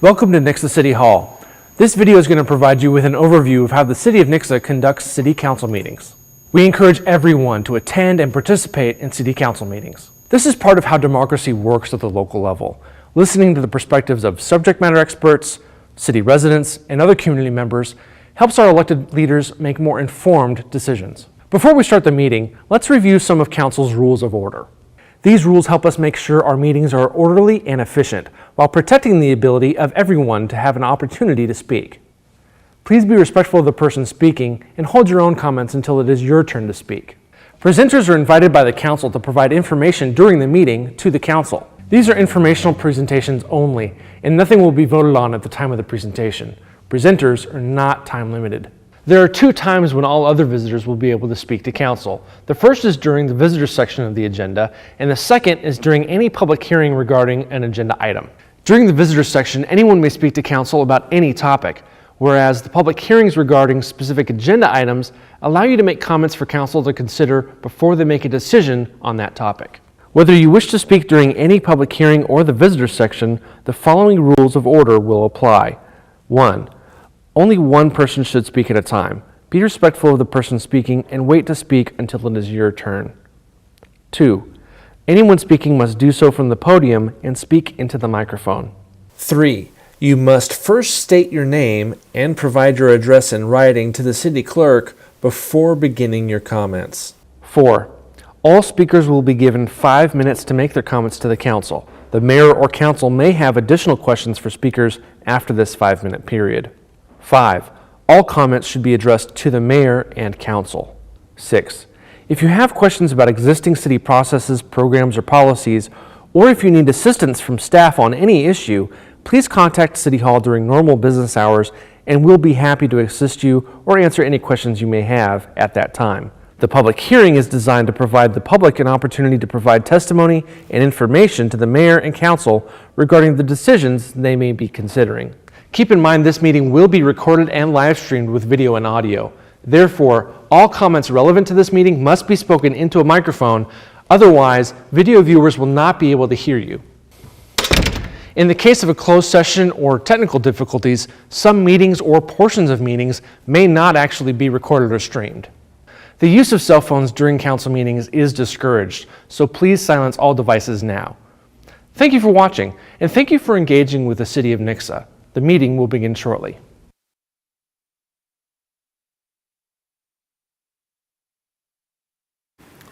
Welcome to Nixa City Hall. This video is going to provide you with an overview of how the City of Nixa conducts City Council meetings. We encourage everyone to attend and participate in City Council meetings. This is part of how democracy works at the local level, listening to the perspectives of subject matter experts, city residents, and other community members helps our elected leaders make more informed decisions. Before we start the meeting, let's review some of Council's rules of order. These rules help us make sure our meetings are orderly and efficient, while protecting the ability of everyone to have an opportunity to speak. Please be respectful of the person speaking and hold your own comments until it is your turn to speak. Presenters are invited by the Council to provide information during the meeting to the Council. These are informational presentations only, and nothing will be voted on at the time of the presentation. Presenters are not time limited. There are two times when all other visitors will be able to speak to Council. The first is during the visitors section of the agenda, and the second is during any public hearing regarding an agenda item. During the visitors section, anyone may speak to Council about any topic, whereas the public hearings regarding specific agenda items allow you to make comments for Council to consider before they make a decision on that topic. Whether you wish to speak during any public hearing or the visitors section, the following rules of order will apply. 1. Only one person should speak at a time. Be respectful of the person speaking and wait to speak until it is your turn. 2. Anyone speaking must do so from the podium and speak into the microphone. 3. You must first state your name and provide your address in writing to the city clerk before beginning your comments. 4. All speakers will be given 5 minutes to make their comments to the Council. The mayor or council may have additional questions for speakers after this 5-minute period. 5. All comments should be addressed to the mayor and council. 6. If you have questions about existing city processes, programs, or policies, or if you need assistance from staff on any issue, please contact City Hall during normal business hours and we'll be happy to assist you or answer any questions you may have at that time. The public hearing is designed to provide the public an opportunity to provide testimony and information to the mayor and council regarding the decisions they may be considering. Keep in mind this meeting will be recorded and live streamed with video and audio. Therefore, all comments relevant to this meeting must be spoken into a microphone, otherwise video viewers will not be able to hear you. In the case of a closed session or technical difficulties, some meetings or portions of meetings may not actually be recorded or streamed. The use of cell phones during council meetings is discouraged, so please silence all devices now. Thank you for watching, and thank you for engaging with the City of Nixa. The meeting will begin shortly.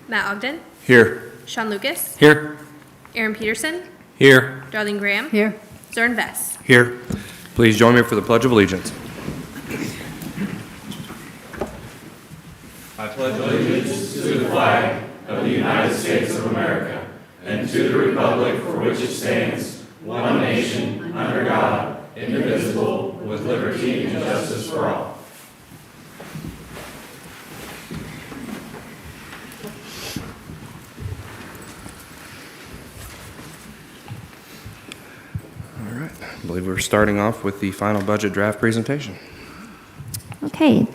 Matt Ogden. Here. Sean Lucas. Here. Aaron Peterson. Here. Darlene Graham. Here. Zoran Vess. Here. Please join me for the Pledge of Allegiance. I pledge allegiance to the flag of the United States of America and to the republic for which it stands, one nation, under God, indivisible, with liberty and justice for all. All right, I believe we're starting off with the final budget draft presentation. Okay.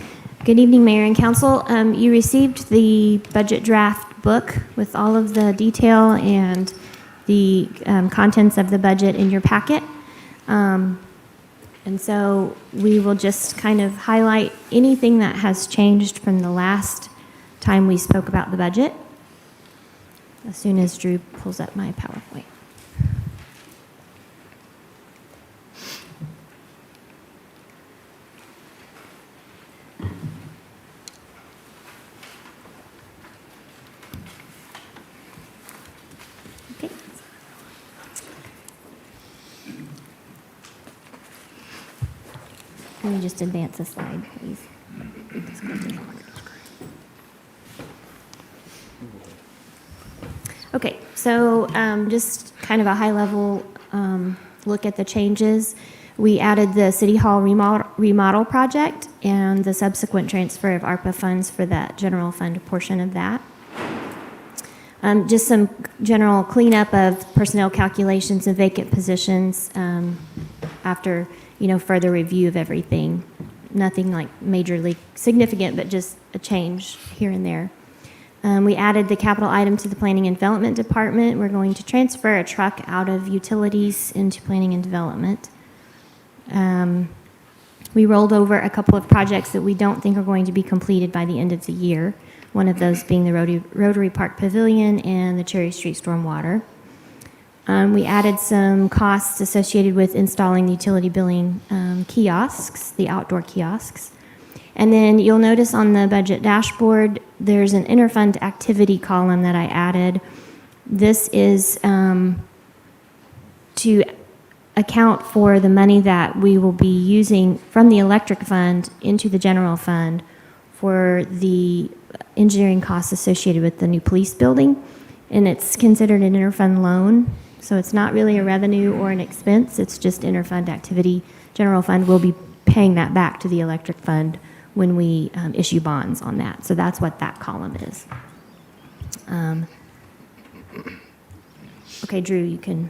Good evening, Mayor and Council. You received the budget draft book with all of the detail and the contents of the budget in your packet. And so we will just kind of highlight anything that has changed from the last time we spoke about the budget as soon as Drew pulls up my PowerPoint. Okay. Can you just advance a slide, please? Okay, so just kind of a high-level look at the changes. We added the City Hall remodel project and the subsequent transfer of ARPA funds for that general fund portion of that. Just some general cleanup of personnel calculations and vacant positions after further review of everything. Nothing like majorly significant, but just a change here and there. We added the capital item to the Planning and Development Department. We're going to transfer a truck out of utilities into Planning and Development. We rolled over a couple of projects that we don't think are going to be completed by the end of the year, one of those being the Rotary Park Pavilion and the Cherry Street Stormwater. We added some costs associated with installing the utility billing kiosks, the outdoor kiosks. And then you'll notice on the budget dashboard, there's an interfund activity column that I added. This is to account for the money that we will be using from the electric fund into the general fund for the engineering costs associated with the new police building. And it's considered an interfund loan, so it's not really a revenue or an expense, it's just interfund activity. General fund will be paying that back to the electric fund when we issue bonds on that. So that's what that column is. Okay, Drew, you can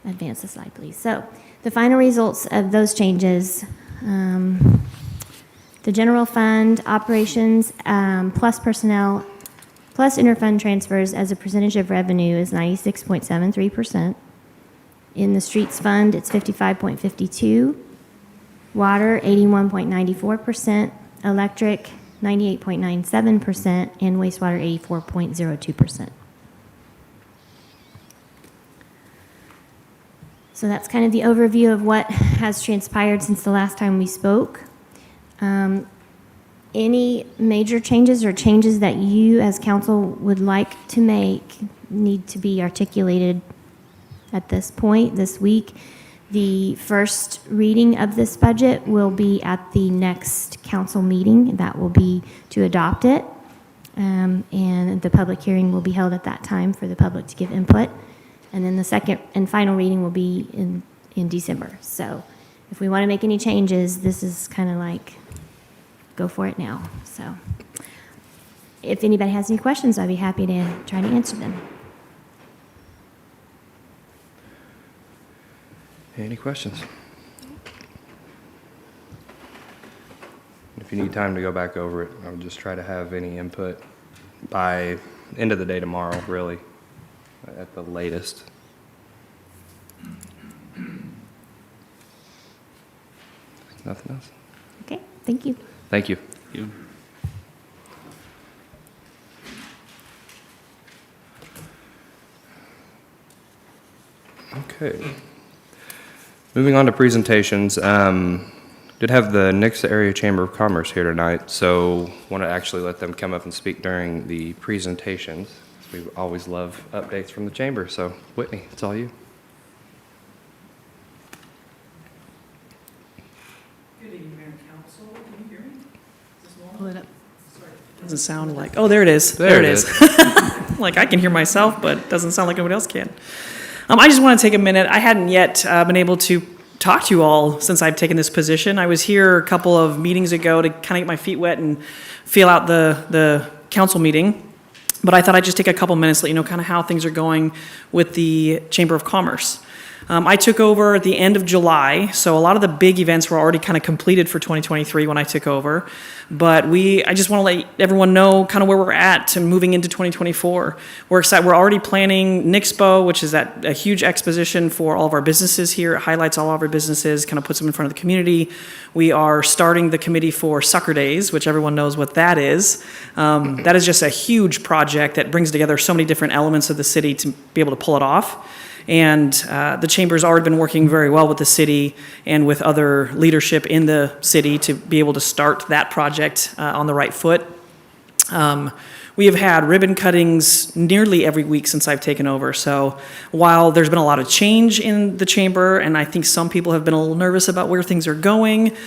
advance the slide, please. So the final results of those changes, the general fund operations plus personnel plus interfund transfers as a percentage of revenue is 96.73%. In the streets fund, it's 55.52%. Water, 81.94%. Electric, 98.97%. And wastewater, 84.02%. So that's kind of the overview of what has transpired since the last time we spoke. Any major changes or changes that you as council would like to make need to be articulated at this point, this week. The first reading of this budget will be at the next council meeting. That will be to adopt it. And the public hearing will be held at that time for the public to give input. And then the second and final reading will be in December. So if we want to make any changes, this is kind of like, go for it now. So if anybody has any questions, I'd be happy to try to answer them. Any questions? If you need time to go back over it, I would just try to have any input by end of the day tomorrow, really, at the latest. Nothing else? Okay, thank you. Thank you. Okay. Moving on to presentations. Did have the Nixa Area Chamber of Commerce here tonight, so want to actually let them come up and speak during the presentations. We always love updates from the chamber. So Whitney, it's all you. Good evening, Mayor and Council. Can you hear me? Is this normal? Pull it up. Sorry. Doesn't sound like, oh, there it is. There it is. Like I can hear myself, but it doesn't sound like anybody else can. I just want to take a minute. I hadn't yet been able to talk to you all since I've taken this position. I was here a couple of meetings ago to kind of get my feet wet and feel out the council meeting. But I thought I'd just take a couple minutes, let you know kind of how things are going with the Chamber of Commerce. I took over at the end of July, so a lot of the big events were already kind of completed for 2023 when I took over. But I just want to let everyone know kind of where we're at and moving into 2024. We're excited. We're already planning Nixpo, which is a huge exposition for all of our businesses here. It highlights all of our businesses, kind of puts them in front of the community. We are starting the committee for Sucker Days, which everyone knows what that is. That is just a huge project that brings together so many different elements of the city to be able to pull it off. And the Chamber's already been working very well with the city and with other leadership in the city to be able to start that project on the right foot. We have had ribbon cuttings nearly every week since I've taken over. So while there's been a lot of change in the Chamber, and I think some people have been a little nervous about where things are going,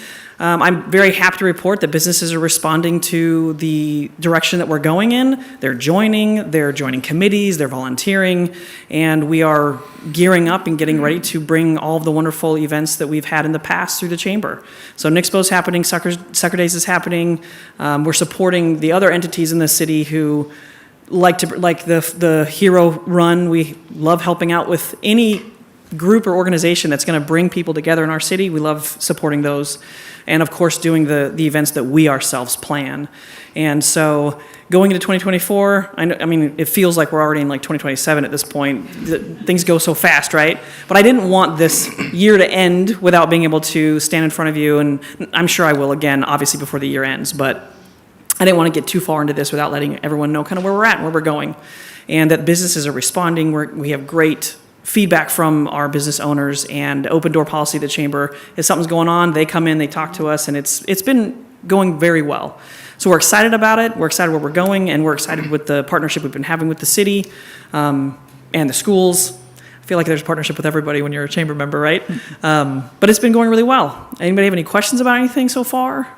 I'm very happy to report that businesses are responding to the direction that we're going in. They're joining committees, they're volunteering, and we are gearing up and getting ready to bring all of the wonderful events that we've had in the past through the Chamber. So Nixpo's happening, Sucker Days is happening. We're supporting the other entities in the city who like the Hero Run. We love helping out with any group or organization that's going to bring people together in our city, we love supporting those. And of course, doing the events that we ourselves plan. And so going into 2024, I mean, it feels like we're already in like 2027 at this point. Things go so fast, right? But I didn't want this year to end without being able to stand in front of you, and I'm sure I will again, obviously before the year ends, but I didn't want to get too far into this without letting everyone know kind of where we're at and where we're going. And that businesses are responding. We have great feedback from our business owners, and open door policy of the chamber. If something's going on, they come in, they talk to us, and it's been going very well. So we're excited about it, we're excited where we're going, and we're excited with the partnership we've been having with the city and the schools. I feel like there's a partnership with everybody when you're a chamber member, right? But it's been going really well. Anybody have any questions about anything so far?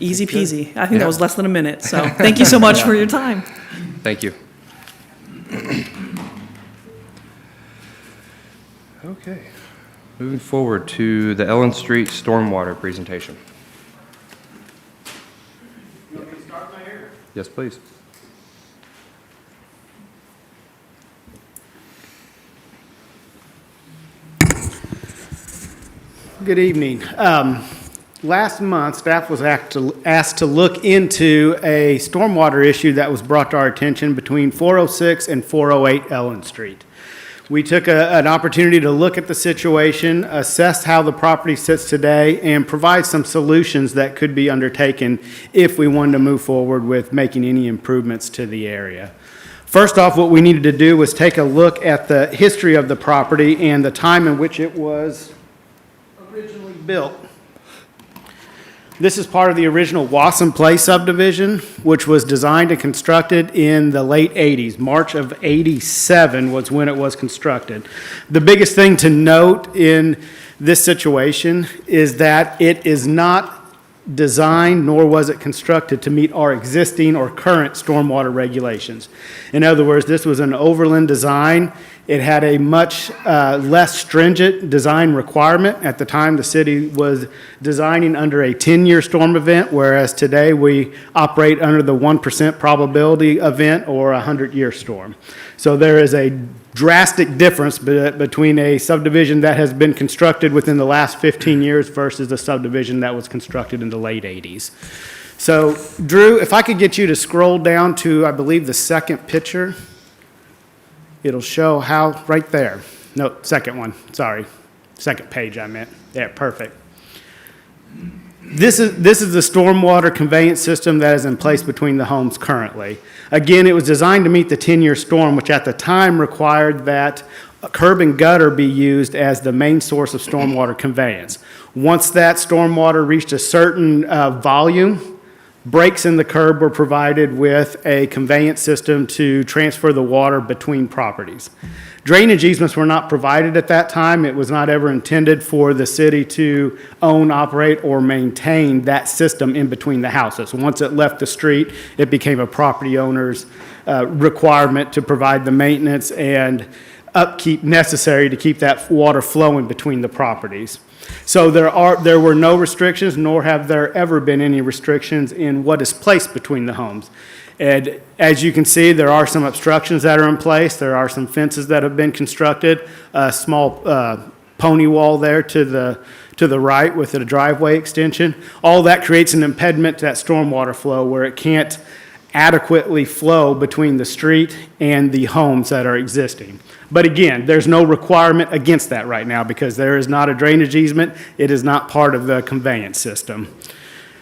Easy peasy. I think that was less than a minute, so thank you so much for your time. Thank you. Okay. Moving forward to the Ellen Street Stormwater presentation. You want me to start my hair? Yes, please. Good evening. Last month, staff was asked to look into a stormwater issue that was brought to our attention between 406 and 408 Ellen Street. We took an opportunity to look at the situation, assess how the property sits today, and provide some solutions that could be undertaken if we wanted to move forward with making any improvements to the area. First off, what we needed to do was take a look at the history of the property and the time in which it was originally built. This is part of the original Wasson Place subdivision, which was designed and constructed in the late 80s. March of 87 was when it was constructed. The biggest thing to note in this situation is that it is not designed, nor was it constructed to meet our existing or current stormwater regulations. In other words, this was an overland design. It had a much less stringent design requirement. At the time, the city was designing under a 10-year storm event, whereas today we operate under the 1% probability event or a 100-year storm. So there is a drastic difference between a subdivision that has been constructed within the last 15 years versus a subdivision that was constructed in the late 80s. So, Drew, if I could get you to scroll down to, I believe, the second picture. It'll show how, right there. No, second one, sorry. Second page I meant. Yeah, perfect. This is the stormwater conveyance system that is in place between the homes currently. Again, it was designed to meet the 10-year storm, which at the time required that a curb and gutter be used as the main source of stormwater conveyance. Once that stormwater reached a certain volume, breaks in the curb were provided with a conveyance system to transfer the water between properties. Drainage easements were not provided at that time. It was not ever intended for the city to own, operate, or maintain that system in between the houses. Once it left the street, it became a property owner's requirement to provide the maintenance and upkeep necessary to keep that water flowing between the properties. So there were no restrictions, nor have there ever been any restrictions in what is placed between the homes. And as you can see, there are some obstructions that are in place. There are some fences that have been constructed, a small pony wall there to the right with a driveway extension. All that creates an impediment to that stormwater flow where it can't adequately flow between the street and the homes that are existing. But again, there's no requirement against that right now because there is not a drainage easement. It is not part of the conveyance system.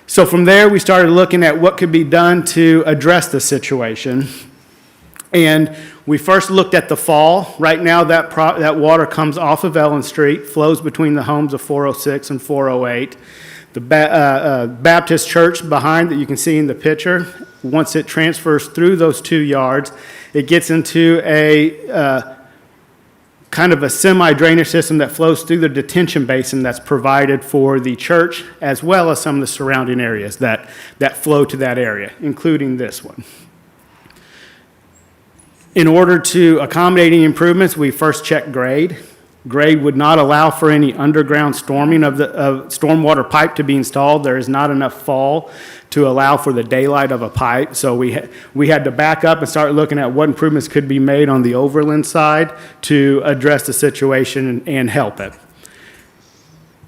So from there, we started looking at what could be done to address the situation. And we first looked at the fall. Right now, that water comes off of Ellen Street, flows between the homes of 406 and 408. The Baptist church behind that you can see in the picture, once it transfers through those 2 yards, it gets into a kind of a semi-drainage system that flows through the detention basin that's provided for the church, as well as some of the surrounding areas that flow to that area, including this one. In order to accommodate any improvements, we first check grade. Grade would not allow for any underground storming of the stormwater pipe to be installed. There is not enough fall to allow for the daylight of a pipe. So we had to back up and start looking at what improvements could be made on the overland side to address the situation and help it.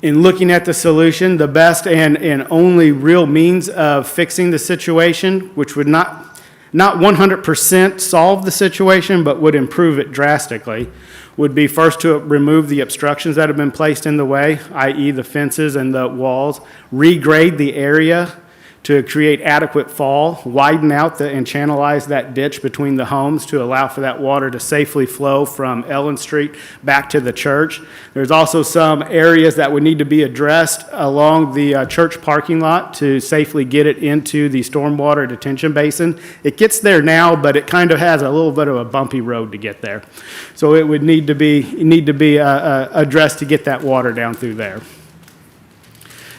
In looking at the solution, the best and only real means of fixing the situation, which would not 100% solve the situation, but would improve it drastically, would be first to remove the obstructions that have been placed in the way, i.e. the fences and the walls, regrade the area to create adequate fall, widen out and channelize that ditch between the homes to allow for that water to safely flow from Ellen Street back to the church. There's also some areas that would need to be addressed along the church parking lot to safely get it into the stormwater detention basin. It gets there now, but it kind of has a little bit of a bumpy road to get there. So it would need to be addressed to get that water down through there.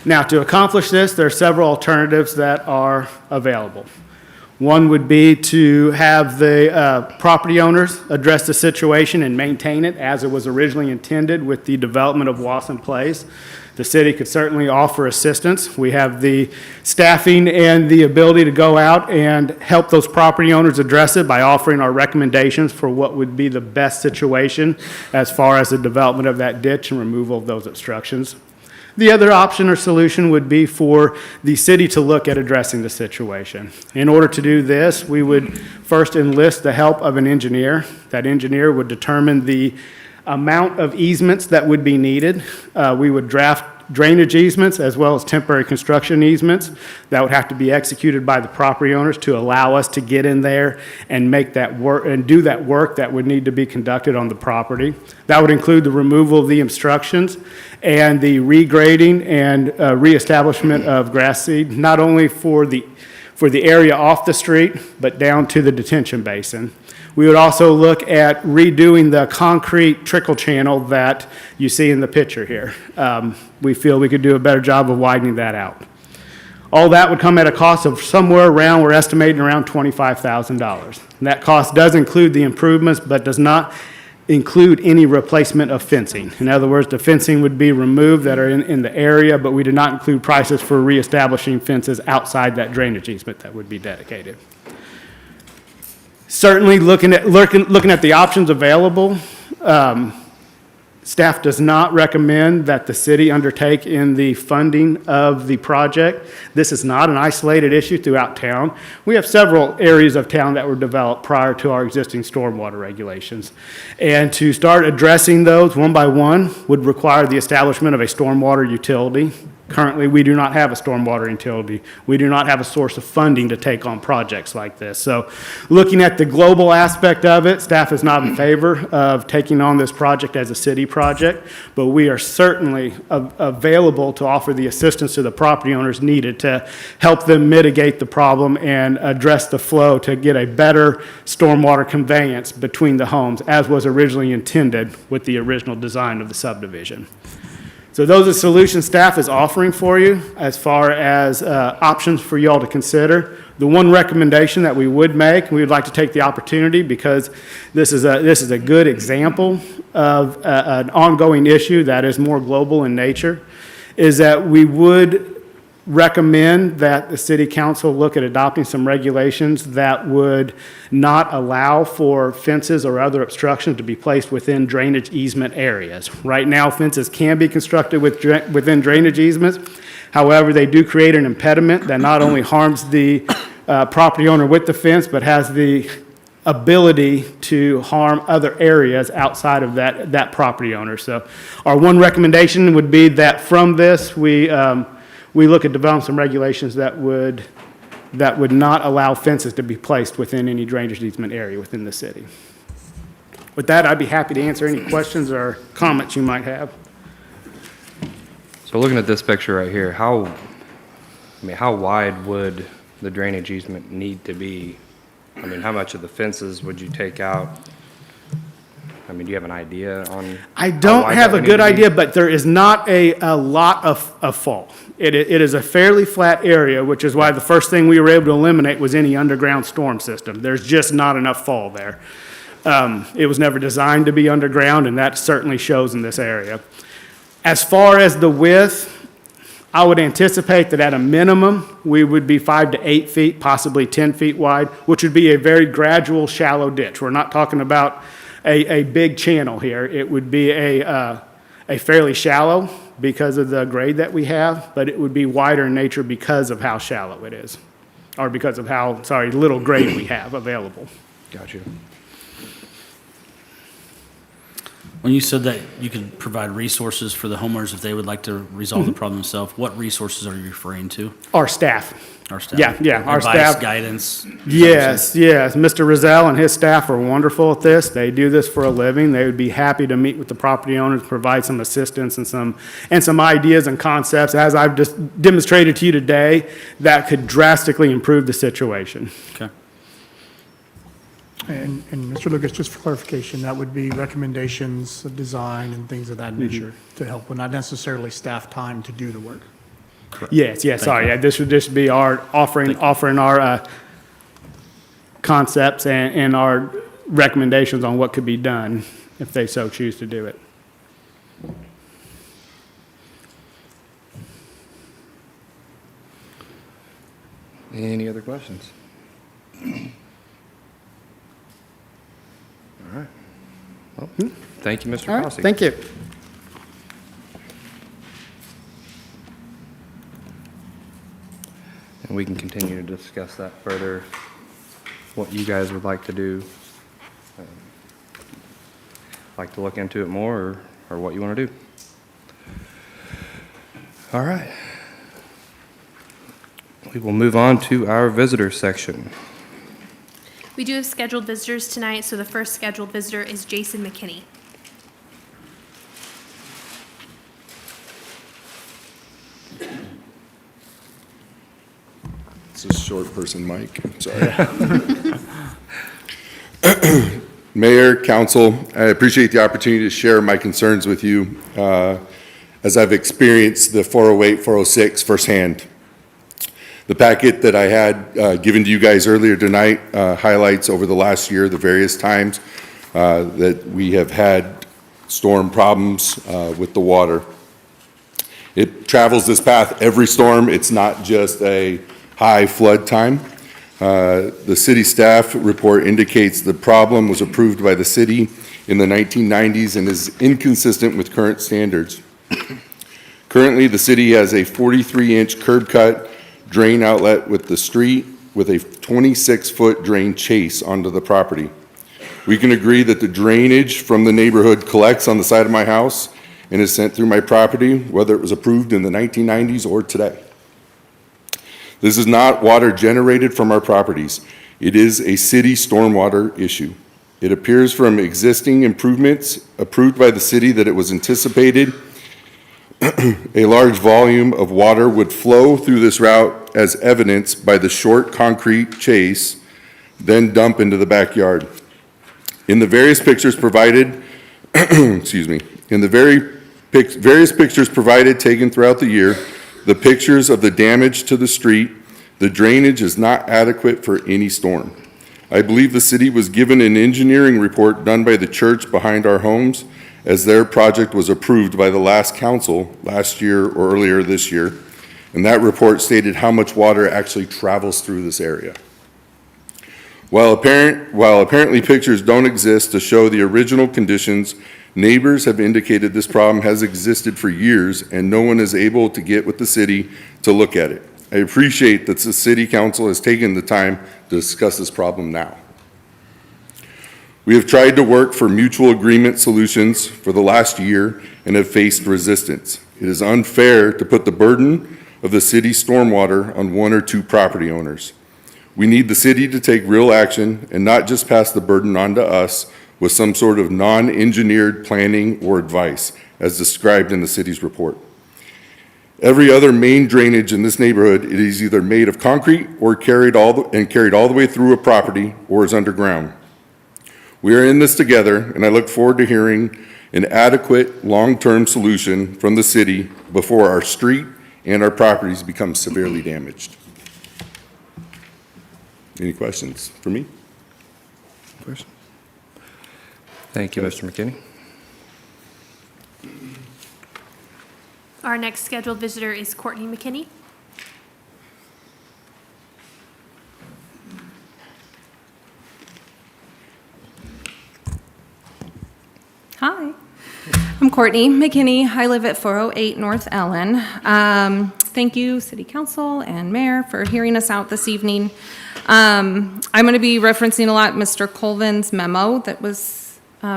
Now, to accomplish this, there are several alternatives that are available. One would be to have the property owners address the situation and maintain it as it was originally intended with the development of Wasson Place. The city could certainly offer assistance. We have the staffing and the ability to go out and help those property owners address it by offering our recommendations for what would be the best situation as far as the development of that ditch and removal of those obstructions. The other option or solution would be for the city to look at addressing the situation. In order to do this, we would first enlist the help of an engineer. That engineer would determine the amount of easements that would be needed. We would draft drainage easements as well as temporary construction easements that would have to be executed by the property owners to allow us to get in there and make that work and do that work that would need to be conducted on the property. That would include the removal of the obstructions and the regrading and reestablishment of grass seed, not only for the area off the street, but down to the detention basin. We would also look at redoing the concrete trickle channel that you see in the picture here. We feel we could do a better job of widening that out. All that would come at a cost of somewhere around, we're estimating around $25,000. That cost does include the improvements, but does not include any replacement of fencing. In other words, the fencing would be removed that are in the area, but we did not include prices for reestablishing fences outside that drainage easement that would be dedicated. Certainly, looking at the options available, staff does not recommend that the city undertake in the funding of the project. This is not an isolated issue throughout town. We have several areas of town that were developed prior to our existing stormwater regulations. And to start addressing those one by one would require the establishment of a stormwater utility. Currently, we do not have a stormwater utility. We do not have a source of funding to take on projects like this. So looking at the global aspect of it, staff is not in favor of taking on this project as a city project, but we are certainly available to offer the assistance to the property owners needed to help them mitigate the problem and address the flow to get a better stormwater conveyance between the homes as was originally intended with the original design of the subdivision. So those are solutions staff is offering for you as far as options for y'all to consider. The one recommendation that we would make, we would like to take the opportunity because this is a good example of an ongoing issue that is more global in nature, is that we would recommend that the city council look at adopting some regulations that would not allow for fences or other obstructions to be placed within drainage easement areas. Right now, fences can be constructed within drainage easements. However, they do create an impediment that not only harms the property owner with the fence, but has the ability to harm other areas outside of that property owner. So our one recommendation would be that from this, we look at developing some regulations that would not allow fences to be placed within any drainage easement area within the city. With that, I'd be happy to answer any questions or comments you might have. So looking at this picture right here, how wide would the drainage easement need to be? I mean, how much of the fences would you take out? I mean, do you have an idea on? I don't have a good idea, but there is not a lot of fall. It is a fairly flat area, which is why the first thing we were able to eliminate was any underground storm system. There's just not enough fall there. It was never designed to be underground, and that certainly shows in this area. As far as the width, I would anticipate that at a minimum, we would be 5 to 8 feet, possibly 10 feet wide, which would be a very gradual, shallow ditch. We're not talking about a big channel here. It would be a fairly shallow because of the grade that we have, but it would be wider in nature because of how shallow it is, or because of how, little grade we have available. Gotcha. When you said that you could provide resources for the homeowners if they would like to resolve the problem themselves, what resources are you referring to? Our staff. Our staff? Yeah, our Advice, staff. guidance? Yes. Mr. Rizal and his staff are wonderful at this. They do this for a living. They would be happy to meet with the property owners, provide some assistance and some ideas and concepts, as I've just demonstrated to you today, that could drastically improve the situation. Okay. And Mr. Lucas, just for clarification, that would be recommendations of design and things of that nature to help, but not necessarily staff time to do the work. Yes, sorry, yeah, this would just be our offering our concepts and our recommendations on what could be done if they so choose to do it. Any other questions? All right. Well, thank you, Mr. All right, Fossey. thank you. And we can continue to discuss that further, what you guys would like to do. Like to look into it more, or what you want to do. All right. We will move on to our visitor section. We do have scheduled visitors tonight, so the first scheduled visitor is Jason McKinney. It's a short person mic, I'm sorry. Mayor, council, I appreciate the opportunity to share my concerns with you as I've experienced the 408, 406 firsthand. The packet that I had given to you guys earlier tonight highlights over the last year the various times that we have had storm problems with the water. It travels this path every storm. It's not just a high flood time. The city staff report indicates the problem was approved by the city in the 1990s and is inconsistent with current standards. Currently, the city has a 43-inch curb cut drain outlet with the street with a 26-foot drain chase onto the property. We can agree that the drainage from the neighborhood collects on the side of my house and is sent through my property, whether it was approved in the 1990s or today. This is not water generated from our properties. It is a city stormwater issue. It appears from existing improvements approved by the city that it was anticipated a large volume of water would flow through this route as evidenced by the short concrete chase, then dump into the backyard. In the various pictures provided, in the various pictures provided taken throughout the year, the pictures of the damage to the street, the drainage is not adequate for any storm. I believe the city was given an engineering report done by the church behind our homes, as their project was approved by the last council last year or earlier this year, and that report stated how much water actually travels through this area. While apparently pictures don't exist to show the original conditions, neighbors have indicated this problem has existed for years and no one is able to get with the city to look at it. I appreciate that the city council has taken the time to discuss this problem now. We have tried to work for mutual agreement solutions for the last year and have faced resistance. It is unfair to put the burden of the city's stormwater on one or two property owners. We need the city to take real action and not just pass the burden on to us with some sort of non-engineered planning or advice, as described in the city's report. Every other main drainage in this neighborhood, it is either made of concrete or carried all the way through a property or is underground. We are in this together, and I look forward to hearing an adequate long-term solution from the city before our street and our properties become severely damaged. Any questions for me? Question? Thank you, Mr. McKinney. Our next scheduled visitor is Courtney McKinny. Hi, I'm Courtney McKinney. I live at 408 North Ellen. Thank you, City Council and Mayor, for hearing us out this evening. I'm going to be referencing a lot Mr. Colvin's memo that was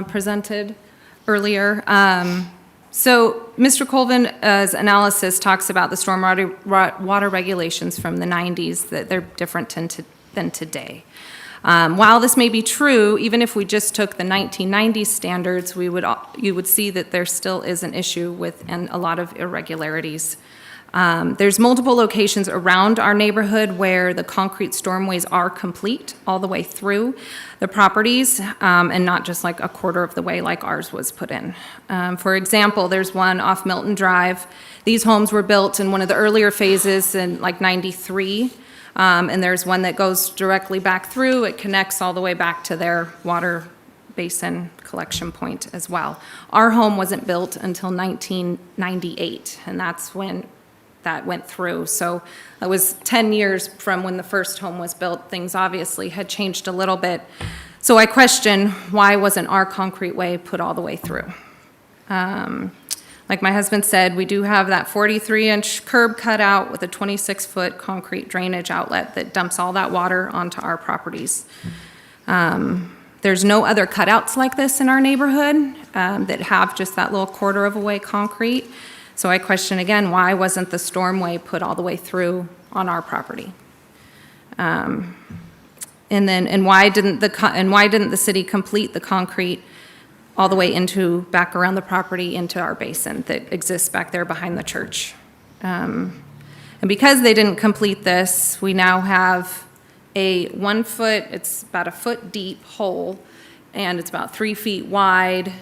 presented earlier. So Mr. Colvin's analysis talks about the stormwater water regulations from the 90s, that they're different than today. While this may be true, even if we just took the 1990s standards, you would see that there still is an issue with and a lot of irregularities. There's multiple locations around our neighborhood where the concrete stormways are complete all the way through the properties, and not just like a quarter of the way like ours was put in. For example, there's one off Milton Drive. These homes were built in one of the earlier phases in like 93. And there's one that goes directly back through. It connects all the way back to their water basin collection point as well. Our home wasn't built until 1998, and that's when that went through. So it was 10 years from when the first home was built. Things obviously had changed a little bit. So I question, why wasn't our concrete way put all the way through? Like my husband said, we do have that 43-inch curb cut out with a 26-foot concrete drainage outlet that dumps all that water onto our properties. There's no other cutouts like this in our neighborhood that have just that little quarter of a way concrete. So I question again, why wasn't the stormway put all the way through on our property? And why didn't the city complete the concrete all the way back around the property into our basin that exists back there behind the church? And because they didn't complete this, we now have a 1 foot, it's about a foot deep hole, and it's about 3 feet wide,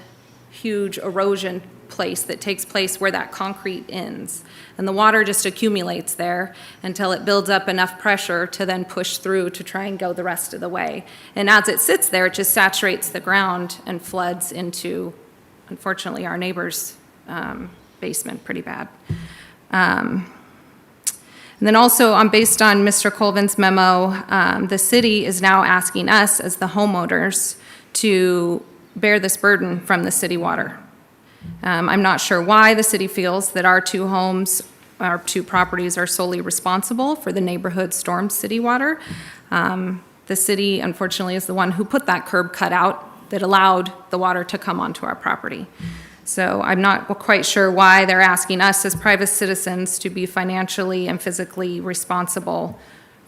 huge erosion place that takes place where that concrete ends. And the water just accumulates there until it builds up enough pressure to then push through to try and go the rest of the way. And as it sits there, it just saturates the ground and floods into, unfortunately, our neighbor's basement pretty bad. And then also, based on Mr. Colvin's memo, the city is now asking us as the homeowners to bear this burden from the city water. I'm not sure why the city feels that our two properties are solely responsible for the neighborhood storm city water. The city, unfortunately, is the one who put that curb cut out that allowed the water to come onto our property. So I'm not quite sure why they're asking us as private citizens to be financially and physically responsible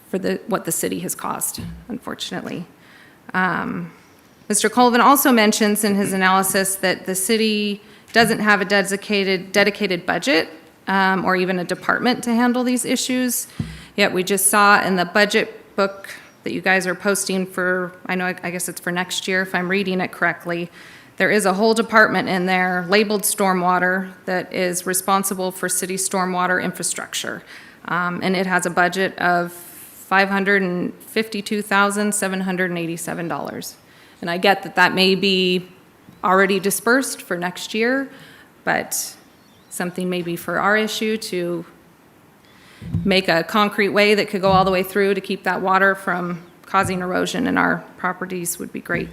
for what the city has caused, unfortunately. Mr. Colvin also mentions in his analysis that the city doesn't have a dedicated budget or even a department to handle these issues. Yet we just saw in the budget book that you guys are posting for, I guess it's for next year, if I'm reading it correctly, there is a whole department in there labeled stormwater that is responsible for city stormwater infrastructure. And it has a budget of $552,787. And I get that may be already dispersed for next year, but something maybe for our issue to make a concrete way that could go all the way through to keep that water from causing erosion in our properties would be great.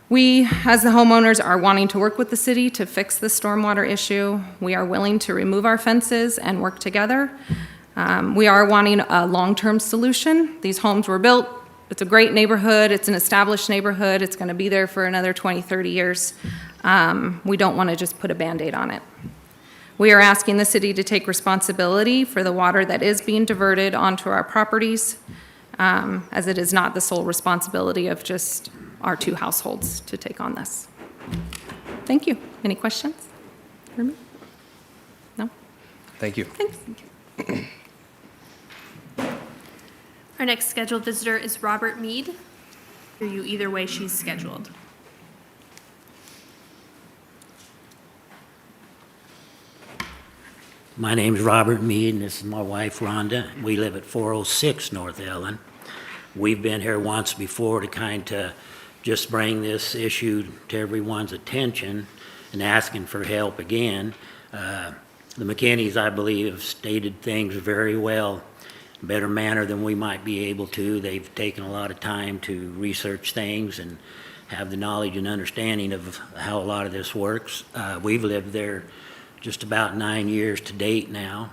We, as the homeowners, are wanting to work with the city to fix the stormwater issue. We are willing to remove our fences and work together. We are wanting a long-term solution. These homes were built. It's a great neighborhood. It's an established neighborhood. It's going to be there for another 20, 30 years. We don't want to just put a Band-Aid on it. We are asking the city to take responsibility for the water that is being diverted onto our properties, as it is not the sole responsibility of just our two households to take on this. Thank you. Any questions for me? No? Thank you. Thanks. Our next scheduled visitor is Robert Mead. Hear you either way she's scheduled. My name is Robert Mead, and this is my wife, Rhonda. We live at 406 North Ellen. We've been here once before to kind of just bring this issue to everyone's attention and asking for help again. The McKinneys, I believe, have stated things very well, better manner than we might be able to. They've taken a lot of time to research things and have the knowledge and understanding of how a lot of this works. We've lived there just about 9 years to date now.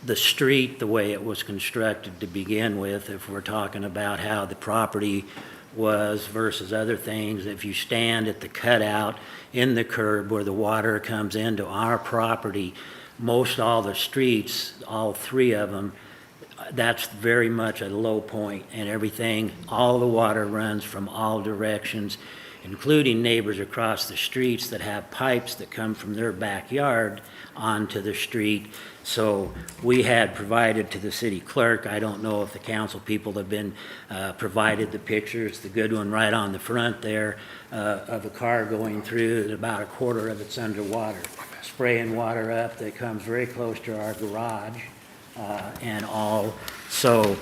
The street, the way it was constructed to begin with, if we're talking about how the property was versus other things, if you stand at the cutout in the curb where the water comes into our property, most all the streets, all three of them, that's very much a low point, and everything, all the water runs from all directions, including neighbors across the streets that have pipes that come from their backyard onto the street. So we had provided to the city clerk, I don't know if the council people have been provided the pictures, the good one right on the front there of a car going through, and about a quarter of it's underwater, spraying water up that comes very close to our garage and all. So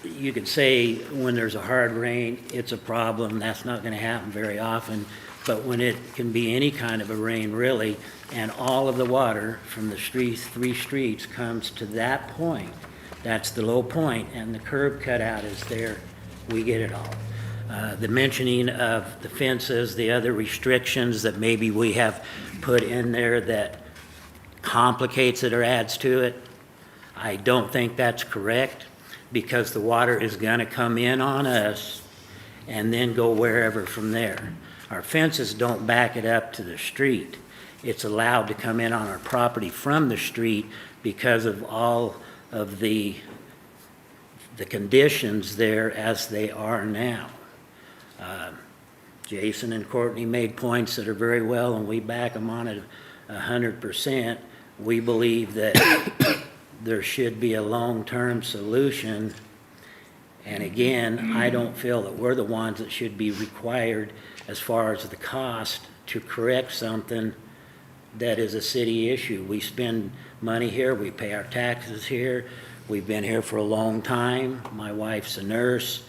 you could say when there's a hard rain, it's a problem. That's not going to happen very often. But when it can be any kind of a rain, really, and all of the water from the streets, 3 streets, comes to that point, that's the low point, and the curb cutout is there, we get it all. The mentioning of the fences, the other restrictions that maybe we have put in there that complicates it or adds to it, I don't think that's correct, because the water is going to come in on us and then go wherever from there. Our fences don't back it up to the street. It's allowed to come in on our property from the street because of all of the conditions there as they are now. Jason and Courtney made points that are very well, and we back them on it 100%. We believe that there should be a long-term solution. And again, I don't feel that we're the ones that should be required as far as the cost to correct something that is a city issue. We spend money here, we pay our taxes here, we've been here for a long time. My wife's a nurse.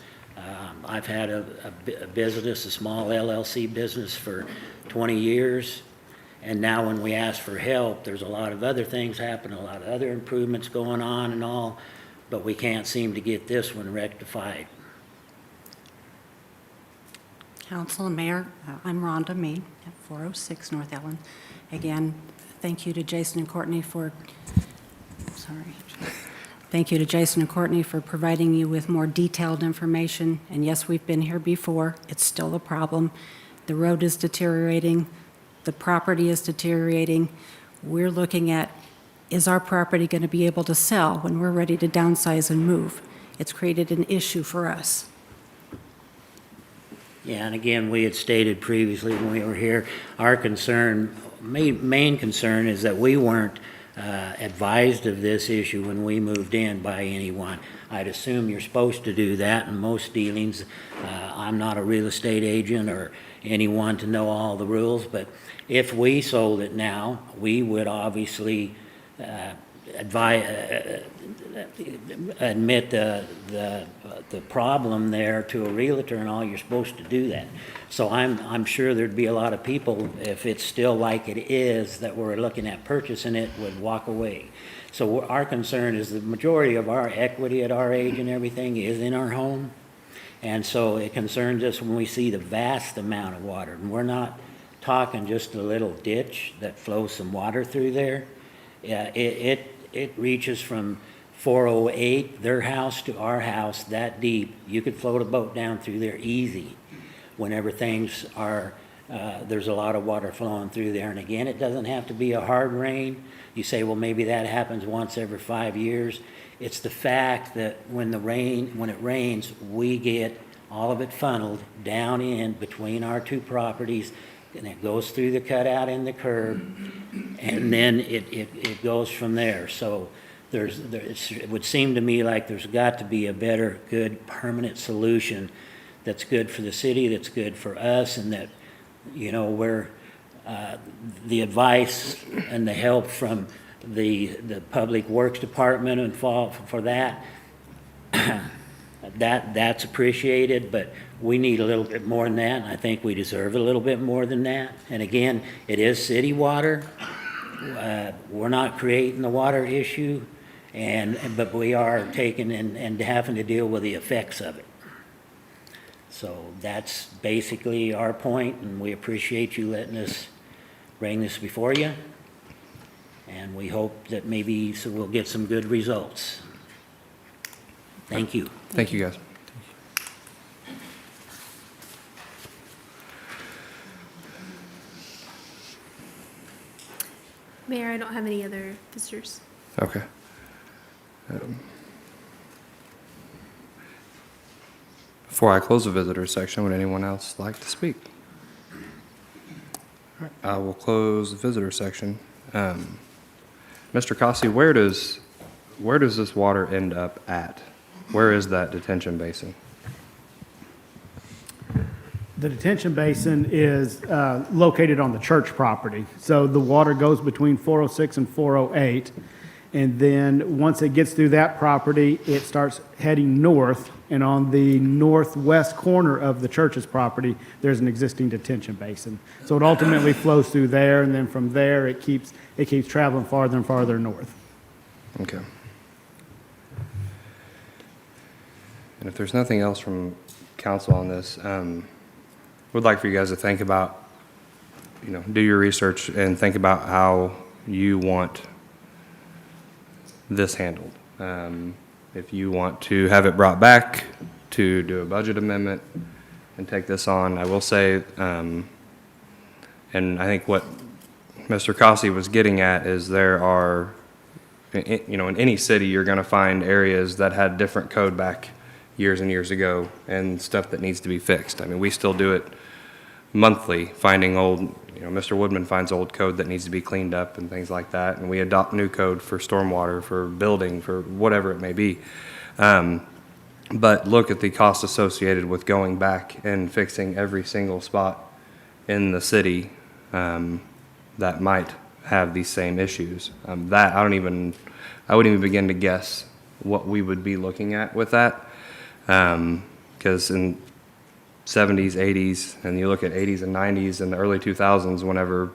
I've had a business, a small LLC business for 20 years. And now when we ask for help, there's a lot of other things happening, a lot of other improvements going on and all, but we can't seem to get this one rectified. Council and Mayor, I'm Rhonda Me at 406 North Ellen. Again, thank you to Jason and Courtney for, thank you to Jason and Courtney for providing you with more detailed information. And yes, we've been here before. It's still a problem. The road is deteriorating. The property is deteriorating. We're looking at, is our property going to be able to sell when we're ready to downsize and move? It's created an issue for us. Yeah, and again, we had stated previously when we were here, our concern, main concern is that we weren't advised of this issue when we moved in by anyone. I'd assume you're supposed to do that in most dealings. I'm not a real estate agent or anyone to know all the rules, but if we sold it now, we would obviously admit the problem there to a realtor and all. You're supposed to do that. So I'm sure there'd be a lot of people, if it's still like it is, that we're looking at purchasing it, would walk away. So our concern is the majority of our equity at our age and everything is in our home. And so it concerns us when we see the vast amount of water. And we're not talking just a little ditch that flows some water through there. It reaches from 408, their house, to our house that deep. You could float a boat down through there easy whenever things are, there's a lot of water flowing through there. And again, it doesn't have to be a hard rain. You say, well, maybe that happens once every 5 years. It's the fact that when it rains, we get all of it funneled down in between our two properties, and it goes through the cutout in the curb, and then it goes from there. So it would seem to me like there's got to be a better, good, permanent solution that's good for the city, that's good for us, and that, where the advice and the help from the Public Works Department and for that, That's appreciated, but we need a little bit more than that, and I think we deserve a little bit more than that. And again, it is city water. We're not creating the water issue, but we are taking and having to deal with the effects of it. So that's basically our point, and we appreciate you letting us bring this before you. And we hope that maybe we'll get some good results. Thank you. Thank you, guys. Mayor, I don't have any other visitors. Okay. Before I close the visitor section, would anyone else like to speak? I will close the visitor section. Mr. Cossey, where does this water end up at? Where is that detention basin? The detention basin is located on the church property. So the water goes between 406 and 408. And then once it gets through that property, it starts heading north. And on the northwest corner of the church's property, there's an existing detention basin. So it ultimately flows through there, and then from there, it keeps traveling farther and farther north. Okay. And if there's nothing else from council on this, would like for you guys to think about, do your research and think about how you want this handled. If you want to have it brought back to do a budget amendment and take this on, I will say, and I think what Mr. Cossey was getting at is there are, in any city, you're going to find areas that had different code back years and years ago and stuff that needs to be fixed. I mean, we still do it monthly, finding old, Mr. Woodman finds old code that needs to be cleaned up and things like that, and we adopt new code for stormwater, for building, for whatever it may be. But look at the cost associated with going back and fixing every single spot in the city that might have these same issues. That I wouldn't even begin to guess what we would be looking at with that, because in 70s, 80s, and you look at 80s and 90s and the early 2000s, whenever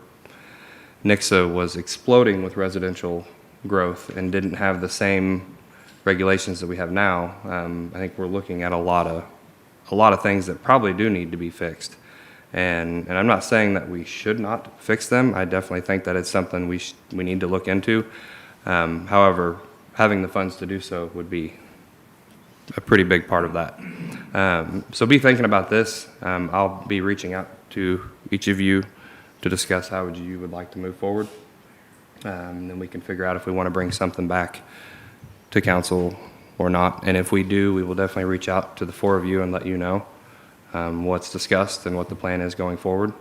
Nixa was exploding with residential growth and didn't have the same regulations that we have now, I think we're looking at a lot of things that probably do need to be fixed. And I'm not saying that we should not fix them. I definitely think that it's something we need to look into. However, having the funds to do so would be a pretty big part of that. So be thinking about this. I'll be reaching out to each of you to discuss how you would like to move forward. Then we can figure out if we want to bring something back to council or not. And if we do, we will definitely reach out to the four of you and let you know what's discussed and what the plan is going forward.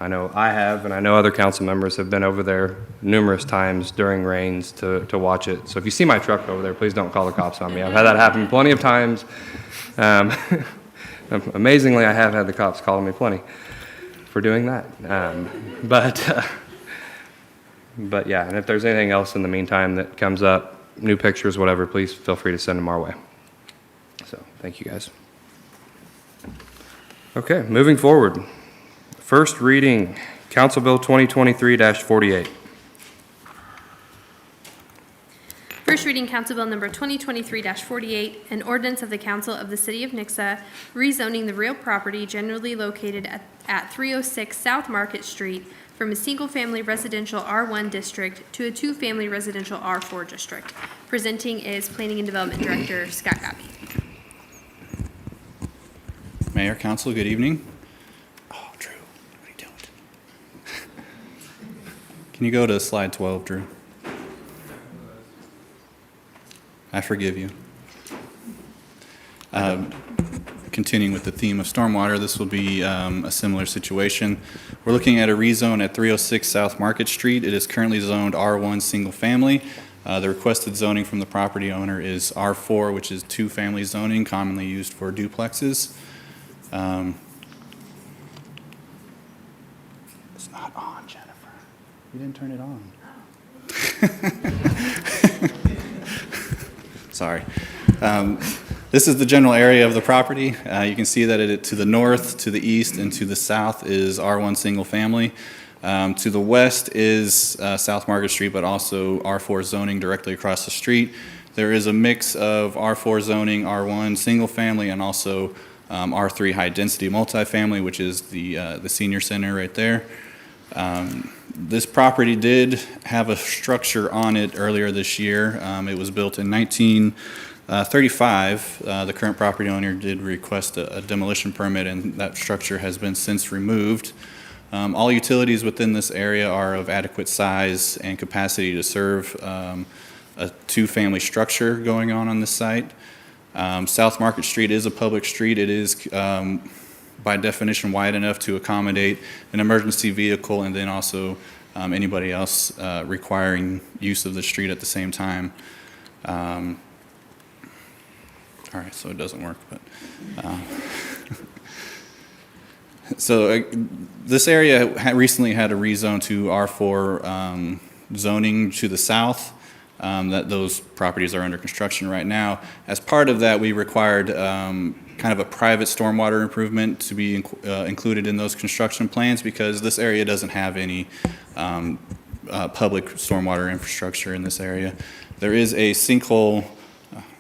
I know I have, and I know other council members have been over there numerous times during rains to watch it. So if you see my truck over there, please don't call the cops on me. I've had that happen plenty of times. Amazingly, I have had the cops calling me plenty for doing that. But yeah, and if there's anything else in the meantime that comes up, new pictures, whatever, please feel free to send them our way. So thank you guys. Okay, moving forward. First reading, Council Bill 2023-48. First reading, Council Bill number 2023-48, an ordinance of the Council of the City of Nixa rezoning the real property generally located at 306 South Market Street from a single-family residential R1 district to a two-family residential R4 district. Presenting is Planning and Development Director Scott Gabby. Mayor, Council, good evening. Oh, Drew, what are you doing? Can you go to slide 12, Drew? I forgive you. Continuing with the theme of stormwater, this will be a similar situation. We're looking at a rezone at 306 South Market Street. It is currently zoned R1 single family. The requested zoning from the property owner is R4, which is two-family zoning, commonly used for duplexes. It's not on, Jennifer. You didn't turn it on. Sorry. This is the general area of the property. You can see that to the north, to the east, and to the south is R1 single family. To the west is South Market Street, but also R4 zoning directly across the street. There is a mix of R4 zoning, R1 single family, and also R3 high density multifamily, which is the senior center right there. This property did have a structure on it earlier this year. It was built in 1935. The current property owner did request a demolition permit, and that structure has been since removed. All utilities within this area are of adequate size and capacity to serve a two-family structure going on this site. South Market Street is a public street. It is by definition wide enough to accommodate an emergency vehicle and then also anybody else requiring use of the street at the same time. All right, so it doesn't work, but so this area recently had a rezone to R4 zoning to the south. That those properties are under construction right now. As part of that, we required kind of a private stormwater improvement to be included in those construction plans because this area doesn't have any public stormwater infrastructure in this area. There is a sinkhole.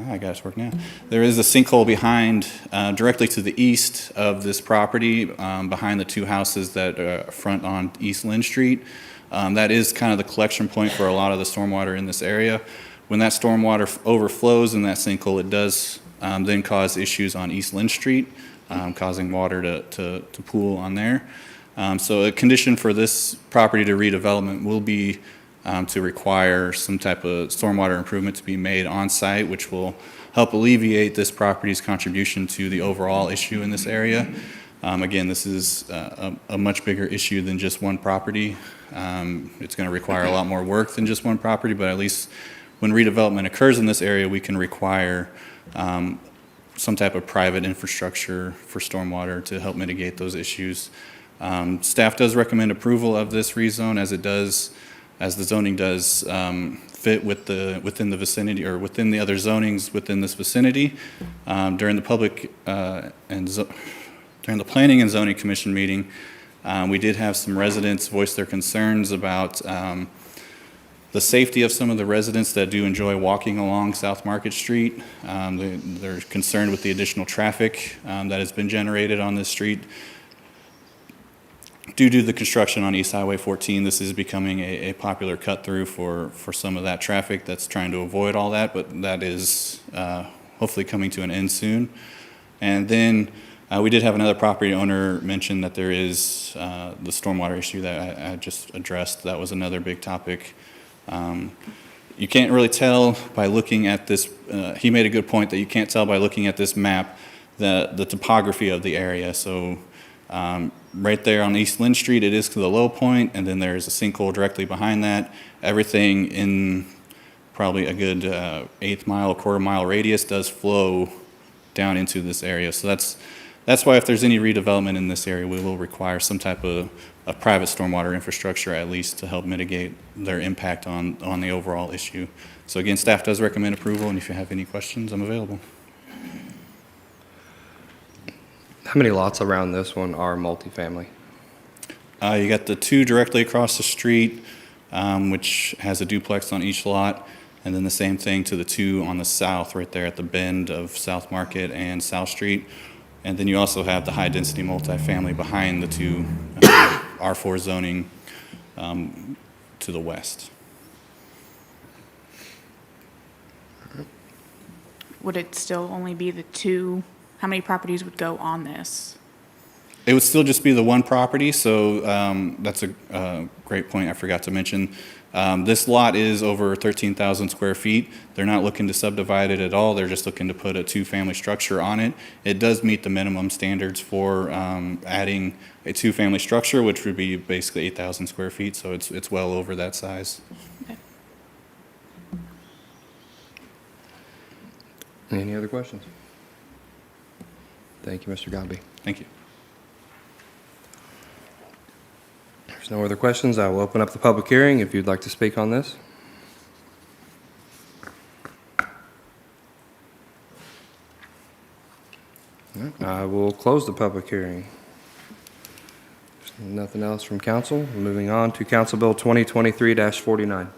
I got it working now. There is a sinkhole behind, directly to the east of this property, behind the two houses that front on East Lynn Street. That is kind of the collection point for a lot of the stormwater in this area. When that stormwater overflows in that sinkhole, it does then cause issues on East Lynn Street, causing water to pool on there. So a condition for this property to redevelopment will be to require some type of stormwater improvement to be made on site, which will help alleviate this property's contribution to the overall issue in this area. Again, this is a much bigger issue than just one property. It's going to require a lot more work than just one property, but at least when redevelopment occurs in this area, we can require some type of private infrastructure for stormwater to help mitigate those issues. Staff does recommend approval of this rezone as the zoning does fit within the vicinity or within the other zonings within this vicinity. During the Planning and Zoning Commission meeting, we did have some residents voice their concerns about the safety of some of the residents that do enjoy walking along South Market Street. They're concerned with the additional traffic that has been generated on this street. Due to the construction on East Highway 14, this is becoming a popular cut-through for some of that traffic that's trying to avoid all that, but that is hopefully coming to an end soon. And then we did have another property owner mention that there is the stormwater issue that I just addressed. That was another big topic. You can't really tell by looking at this. He made a good point that you can't tell by looking at this map the topography of the area. So right there on East Lynn Street, it is to the low point, and then there's a sinkhole directly behind that. Everything in probably a good eighth mile, quarter mile radius does flow down into this area. So that's why if there's any redevelopment in this area, we will require some type of a private stormwater infrastructure at least to help mitigate their impact on the overall issue. So again, staff does recommend approval, and if you have any questions, I'm available. How many lots around this one are multifamily? You got the two directly across the street, which has a duplex on each lot, and then the same thing to the two on the south, right there at the bend of South Market and South Street. And then you also have the high-density multifamily behind the two R4 zoning to the west. Would it still only be the two? How many properties would go on this? It would still just be the one property, so that's a great point I forgot to mention. This lot is over 13,000 square feet. They're not looking to subdivide it at all. They're just looking to put a two-family structure on it. It does meet the minimum standards for adding a two-family structure, which would be basically 8,000 square feet, so it's well over that size. Okay. Any other questions? Thank you, Mr. Godby. Thank you. There's no other questions. I will open up the public hearing if you'd like to speak on this. I will close the public hearing. Nothing else from council. Moving on to Council Bill 2023-49.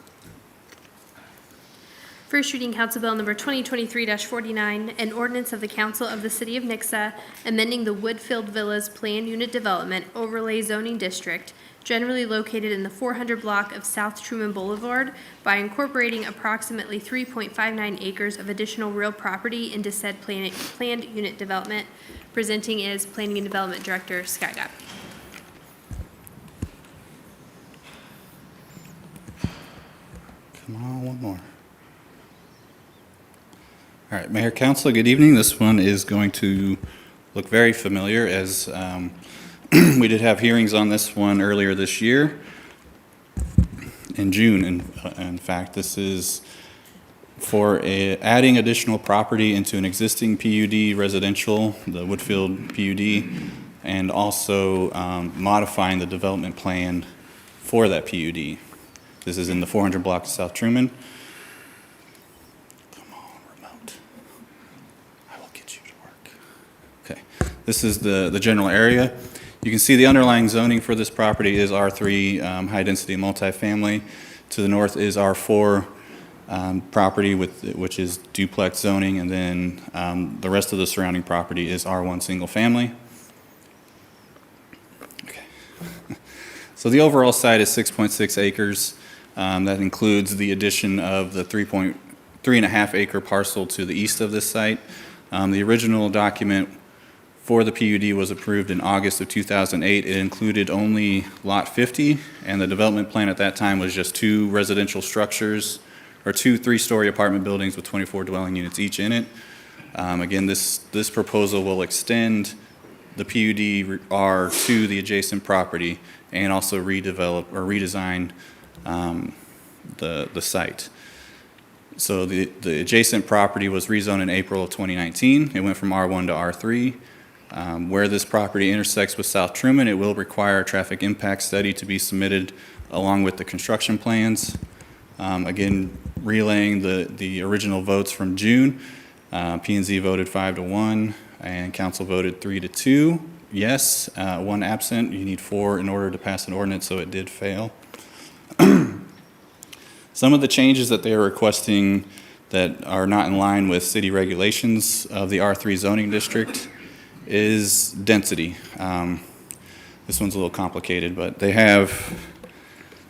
First reading Council Bill number 2023-49, an ordinance of the Council of the City of Nixa amending the Woodfield Villas Planned Unit Development Overlay Zoning District, generally located in the 400 block of South Truman Boulevard, by incorporating approximately 3.59 acres of additional real property into said planned unit development. Presenting is Planning and Development Director Scott Gapp. Come on, one more. All right, Mayor, Council, good evening. This one is going to look very familiar as we did have hearings on this one earlier this year, in June. In fact, this is for adding additional property into an existing PUD residential, the Woodfield PUD, and also modifying the development plan for that PUD. This is in the 400 block of South Truman. Come on, remote. I will get you to work. Okay, this is the general area. You can see the underlying zoning for this property is R3, high-density multifamily. To the north is R4 property, which is duplex zoning, and then the rest of the surrounding property is R1 single-family. Okay. So the overall site is 6.6 acres. That includes the addition of the 3.5 acre parcel to the east of this site. The original document for the PUD was approved in August of 2008. It included only Lot 50, and the development plan at that time was just 2 residential structures, or 2 3-story apartment buildings with 24 dwelling units each in it. Again, this proposal will extend the PUD R to the adjacent property and also redevelop or redesign the site. So the adjacent property was rezoned in April of 2019. It went from R1 to R3. Where this property intersects with South Truman, it will require a traffic impact study to be submitted along with the construction plans. Again, relaying the original votes from June, P&Z voted 5-1, and council voted 3-2. Yes, 1 absent. You need 4 in order to pass an ordinance, so it did fail. Some of the changes that they are requesting that are not in line with city regulations of the R3 zoning district is density. This one's a little complicated, but they have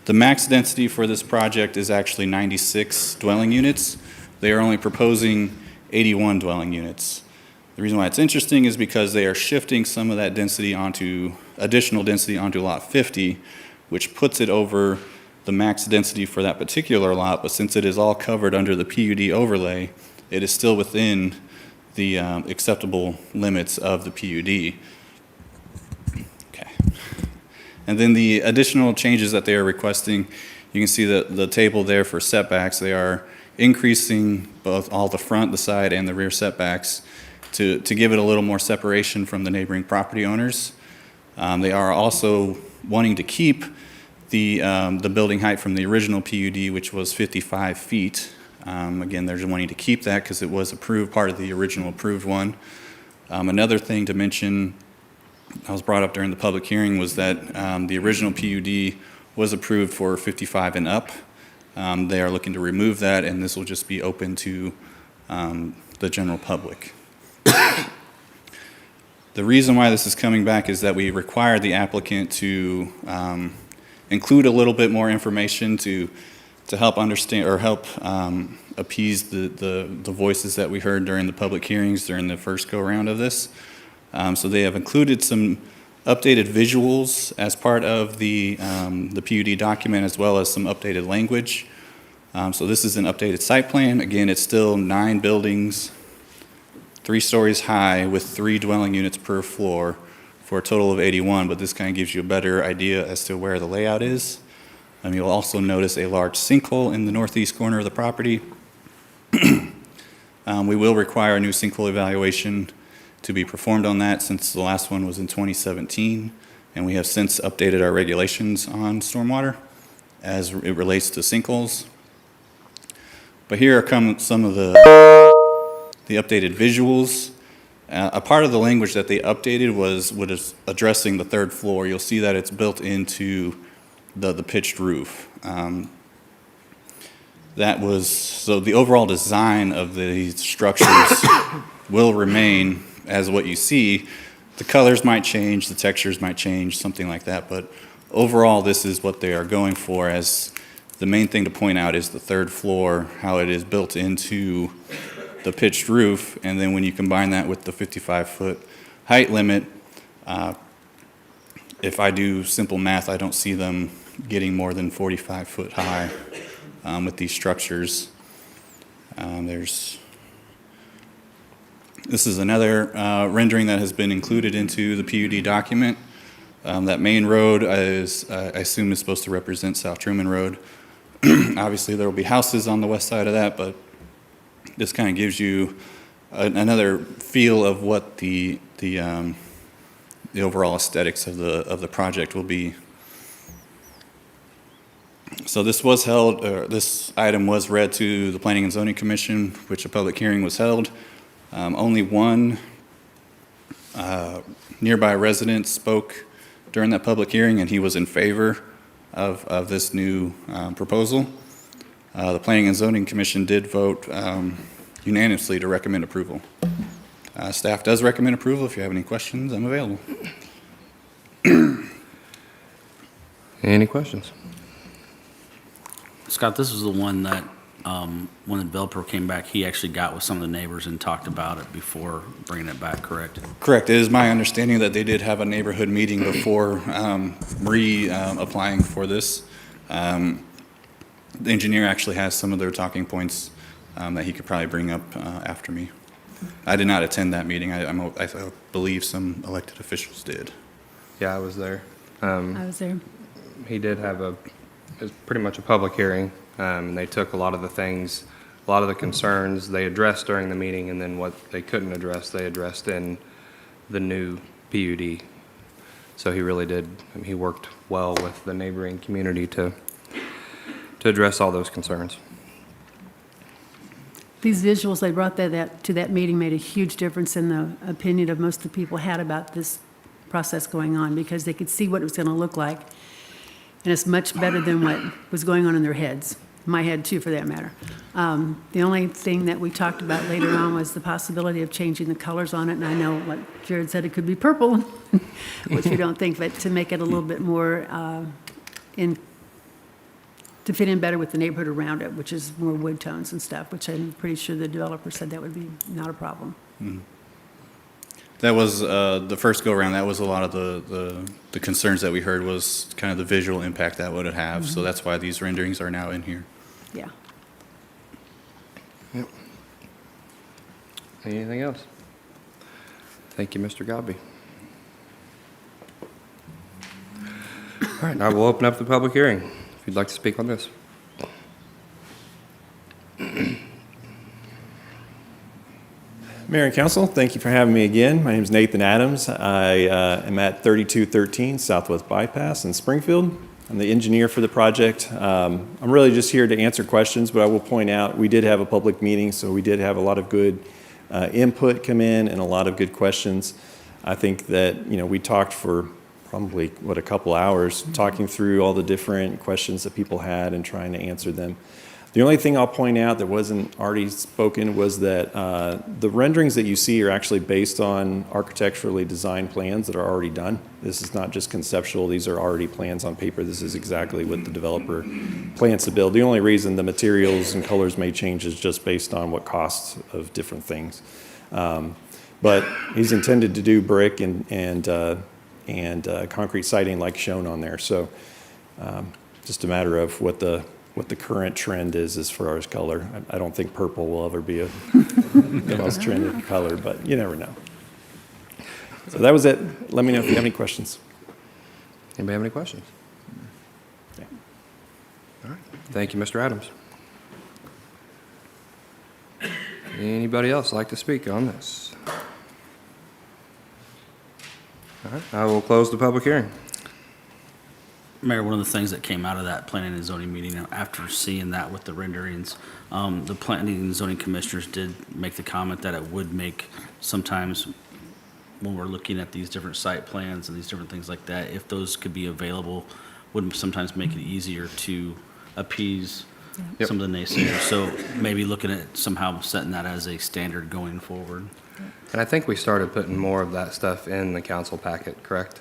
the max density for this project is actually 96 dwelling units. They are only proposing 81 dwelling units. The reason why it's interesting is because they are shifting some of that density additional density onto lot 50, which puts it over the max density for that particular lot, but since it is all covered under the PUD overlay, it is still within the acceptable limits of the PUD. Okay. And then the additional changes that they are requesting, you can see the table there for setbacks. They are increasing both all the front, the side, and the rear setbacks to give it a little more separation from the neighboring property owners. They are also wanting to keep the building height from the original PUD, which was 55 feet. Again, they're just wanting to keep that because it was approved, part of the original approved one. Another thing to mention, I was brought up during the public hearing, was that the original PUD was approved for 55 and up. They are looking to remove that, and this will just be open to the general public. The reason why this is coming back is that we require the applicant to include a little bit more information to help understand or help appease the voices that we heard during the public hearings during the first go-around of this. So they have included some updated visuals as part of the PUD document, as well as some updated language. So this is an updated site plan. Again, it's still 9 buildings, 3 stories high with 3 dwelling units per floor for a total of 81, but this kind of gives you a better idea as to where the layout is. You'll also notice a large sinkhole in the northeast corner of the property. We will require a new sinkhole evaluation to be performed on that, since the last one was in 2017, and we have since updated our regulations on stormwater as it relates to sinkholes. But here are some of the updated visuals. A part of the language that they updated was addressing the third floor. You'll see that it's built into the pitched roof. So the overall design of these structures will remain as what you see. The colors might change, the textures might change, something like that, but overall this is what they are going for. As the main thing to point out is the third floor, how it is built into the pitched roof, and then when you combine that with the 55-foot height limit, if I do simple math, I don't see them getting more than 45 foot high with these structures. This is another rendering that has been included into the PUD document. That main road is, I assume, is supposed to represent South Truman Road. Obviously, there will be houses on the west side of that, but this kind of gives you another feel of what the overall aesthetics of the project will be. So this was held, this item was read to the Planning and Zoning Commission, which a public hearing was held. Only one nearby resident spoke during that public hearing, and he was in favor of this new proposal. The Planning and Zoning Commission did vote unanimously to recommend approval. Staff does recommend approval. If you have any questions, I'm available. Any questions? Scott, this is the one that, when the developer came back, he actually got with some of the neighbors and talked about it before bringing it back, correct? Correct. It is my understanding that they did have a neighborhood meeting before applying for this. The engineer actually has some of their talking points that he could probably bring up after me. I did not attend that meeting. I believe some elected officials did. Yeah, I was there. I was there. He did have it was pretty much a public hearing. And they took a lot of the things, a lot of the concerns they addressed during the meeting, and then what they couldn't address, they addressed in the new PUD. So he really did, he worked well with the neighboring community to address all those concerns. These visuals they brought to that meeting made a huge difference in the opinion of most of the people had about this process going on, because they could see what it was going to look like. And it's much better than what was going on in their heads. My head, too, for that matter. The only thing that we talked about later on was the possibility of changing the colors on it. And I know, like Jared said, it could be purple, which we don't think, but to make it a little bit more to fit in better with the neighborhood around it, which is more wood tones and stuff, which I'm pretty sure the developer said that would be not a problem. Mm-hmm. That was the first go-around. That was a lot of the concerns that we heard was kind of the visual impact that would have. Mm-hmm. So that's why these renderings are now in here. Yeah. Yep. Anything else? Thank you, Mr. Godby. All right, I will open up the public hearing if you'd like to speak on this. Mayor and Council, thank you for having me again. My name is Nathan Adams. I am at 3213 Southwest Bypass in Springfield. I'm the engineer for the project. I'm really just here to answer questions, but I will point out we did have a public meeting, so we did have a lot of good input come in and a lot of good questions. I think that, we talked for probably, a couple hours talking through all the different questions that people had and trying to answer them. The only thing I'll point out that wasn't already spoken was that the renderings that you see are actually based on architecturally designed plans that are already done. This is not just conceptual. These are already plans on paper. This is exactly what the developer plans to build. The only reason the materials and colors may change is just based on what costs of different things. But he's intended to do brick and concrete siding like shown on there. So just a matter of what the current trend is as far as color. I don't think purple will ever be the most trended color, but you never know. So that was it. Let me know if you have any questions. Anybody have any questions? Yeah. All right. Thank you, Mr. Adams. Anybody else like to speak on this? All right. I will close the public hearing. Mayor, one of the things that came out of that planning and zoning meeting, after seeing that with the renderings, the planning and zoning commissioners did make the comment that it would make sometimes, when we're looking at these different site plans and these different things like that, if those could be available, would sometimes make it easier to appease some of the naysayers. So maybe looking at somehow setting that as a standard going forward. And I think we started putting more of that stuff in the council packet, correct?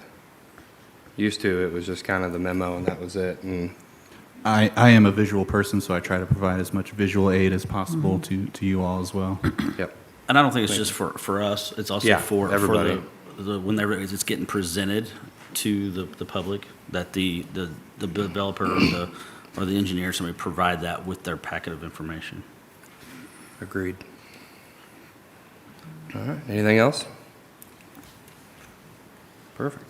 Used to, it was just kind of the memo and that was it. And I am a visual person, so I try to provide as much visual aid as possible to you all as well. Yep. And I don't think it's just for us, it's also Yeah, for everybody. whenever it's getting presented to the public, that the developer or the engineer, somebody provide that with their packet of information. Agreed. All right, anything else? Perfect.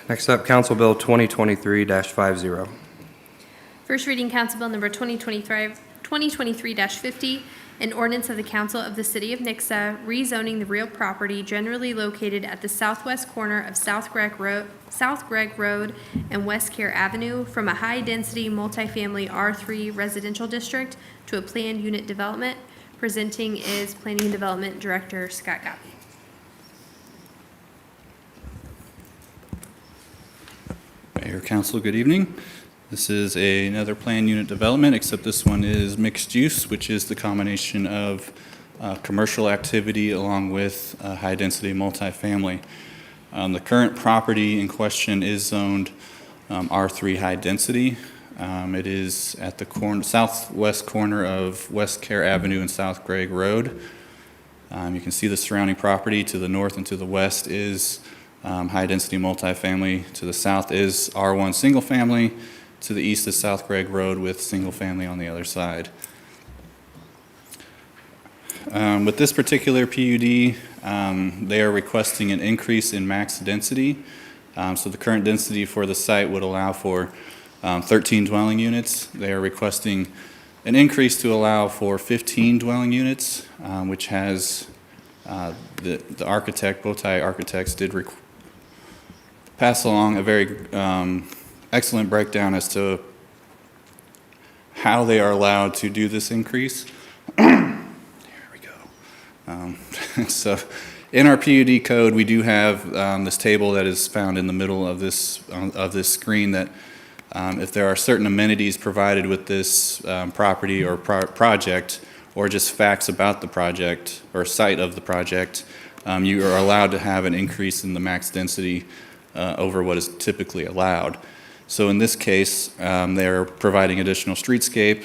Next up, Council Bill 2023-50. First reading Council Bill number 2023-50, an ordinance of the Council of the City of Nixa rezoning the real property generally located at the southwest corner of South Gregg Road and West Care Avenue from a high-density multifamily R3 residential district to a planned unit development. Presenting is Planning and Development Director Scott Gottlieb. Mayor, Council, good evening. This is another planned unit development, except this one is mixed use, which is the combination of commercial activity along with high-density multifamily. The current property in question is zoned R3 high density. It is at the southwest corner of West Care Avenue and South Gregg Road. You can see the surrounding property to the north and to the west is high-density multifamily. To the south is R1 single-family. To the east is South Gregg Road with single-family on the other side. With this particular PUD, they are requesting an increase in max density. So the current density for the site would allow for 13 dwelling units. They are requesting an increase to allow for 15 dwelling units, which has the architect, Bowtie Architects, did pass along a very excellent breakdown as to how they are allowed to do this increase. Here we go. So in our PUD code, we do have this table that is found in the middle of this screen that if there are certain amenities provided with this property or project, or just facts about the project or site of the project, you are allowed to have an increase in the max density over what is typically allowed. So in this case, they're providing additional streetscape.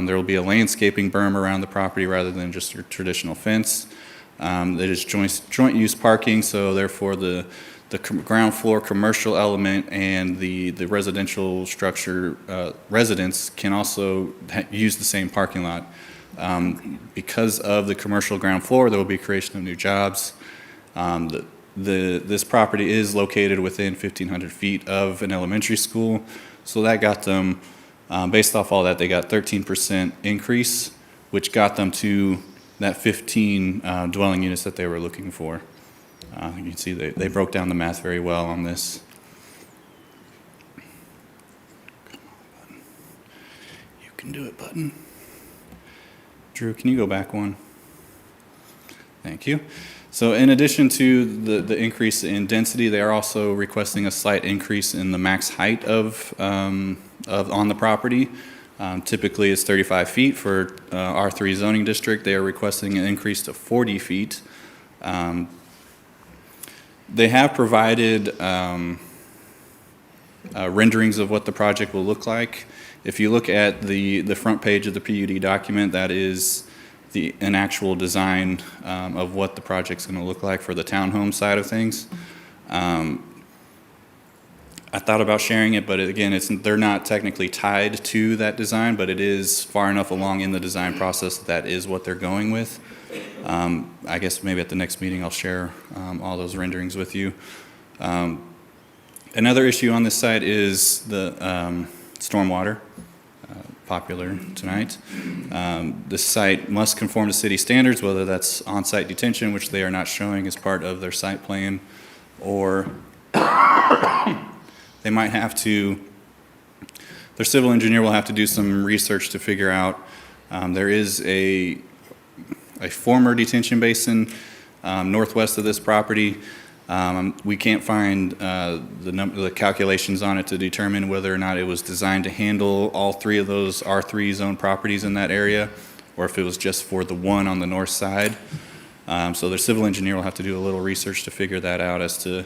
There will be a landscaping berm around the property rather than just your traditional fence. It is joint use parking, so therefore the ground floor commercial element and the residential structure residents can also use the same parking lot. Because of the commercial ground floor, there will be creation of new jobs. This property is located within 1,500 feet of an elementary school, so that got them, based off all that, they got 13% increase, which got them to that 15 dwelling units that they were looking for. You can see they broke down the math very well on this. You can do it, button. Drew, can you go back one? Thank you. So in addition to the increase in density, they are also requesting a slight increase in the max height of on the property. Typically it's 35 feet for R3 zoning district. They are requesting an increase to 40 feet. They have provided renderings of what the project will look like. If you look at the front page of the PUD document, that is an actual design of what the project's going to look like for the townhome side of things. I thought about sharing it, but again, they're not technically tied to that design, but it is far enough along in the design process that is what they're going with. I guess maybe at the next meeting I'll share all those renderings with you. Another issue on this site is the stormwater. Popular tonight. This site must conform to city standards, whether that's on-site detention, which they are not showing as part of their site plan, or they they might have to, their civil engineer will have to do some research to figure out, there is a former detention basin northwest of this property. We can't find the calculations on it to determine whether or not it was designed to handle all three of those R3 zone properties in that area, or if it was just for the one on the north side. So their civil engineer will have to do a little research to figure that out as to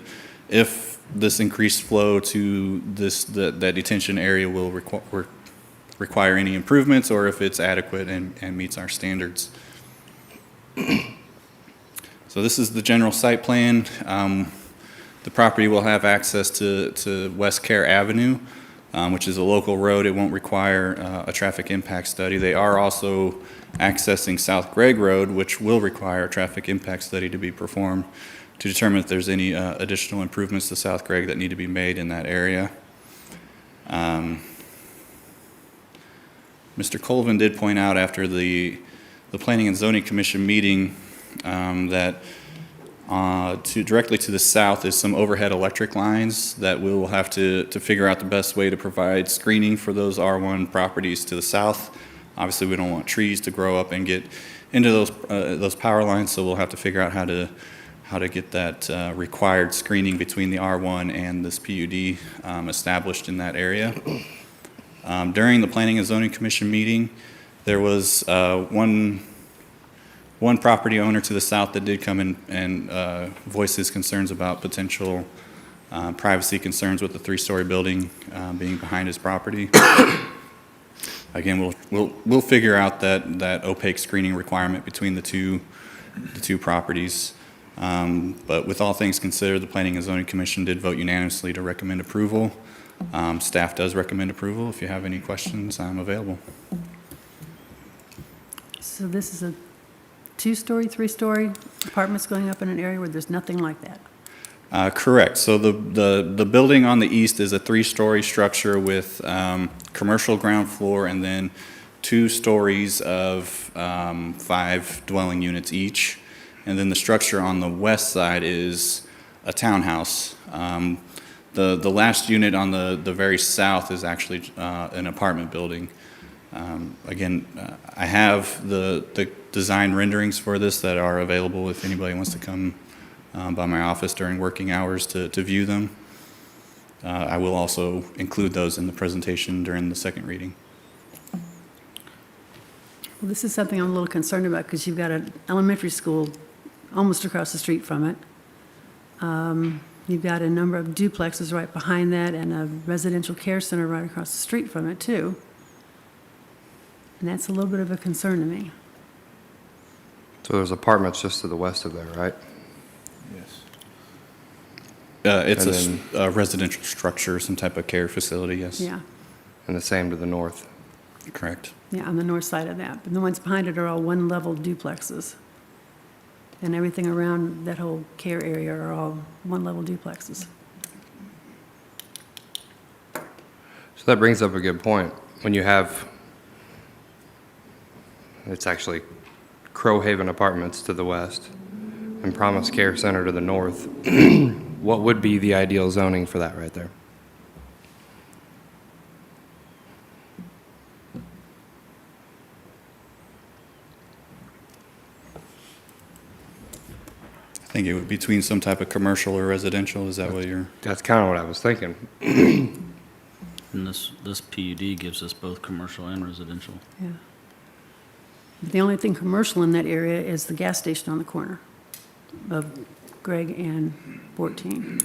if this increased flow to that detention area will require any improvements, or if it's adequate and meets our standards. So this is the general site plan. The property will have access to West Care Avenue, which is a local road. It won't require a traffic impact study. They are also accessing South Gregg Road, which will require a traffic impact study to be performed to determine if there's any additional improvements to South Gregg that need to be made in that area. Mr. Colvin did point out after the Planning and Zoning Commission meeting that directly to the south is some overhead electric lines that we will have to figure out the best way to provide screening for those R1 properties to the south. Obviously, we don't want trees to grow up and get into those power lines, so we'll have to figure out how to get that required screening between the R1 and this PUD established in that area. During the Planning and Zoning Commission meeting, there was one property owner to the south that did come in and voice his concerns about potential privacy concerns with the three-story building being behind his property. Again, we'll figure out that opaque screening requirement between the two properties. But with all things considered, the Planning and Zoning Commission did vote unanimously to recommend approval. Staff does recommend approval. If you have any questions, I'm available. So this is a two-story, three-story apartments going up in an area where there's nothing like that? Correct. So the building on the east is a three-story structure with commercial ground floor and then 2 stories of 5 dwelling units each. And then the structure on the west side is a townhouse. The last unit on the very south is actually an apartment building. Again, I have the design renderings for this that are available if anybody wants to come by my office during working hours to view them. I will also include those in the presentation during the second reading. Well, this is something I'm a little concerned about because you've got an elementary school almost across the street from it. You've got a number of duplexes right behind that and a residential care center right across the street from it, too. And that's a little bit of a concern to me. So there's apartments just to the west of there, right? Yes. It's a residential structure, some type of care facility, yes. Yeah. And the same to the north. Correct. Yeah, on the north side of that. But the ones behind it are all one-level duplexes. And everything around that whole care area are all one-level duplexes. So that brings up a good point. When you have, it's actually Crowhaven Apartments to the west and Promise Care Center to the north, what would be the ideal zoning for that right there? I think it would be between some type of commercial or residential. Is that what you're? That's kind of what I was thinking. And this PUD gives us both commercial and residential. Yeah. The only thing commercial in that area is the gas station on the corner of Gregg and 14.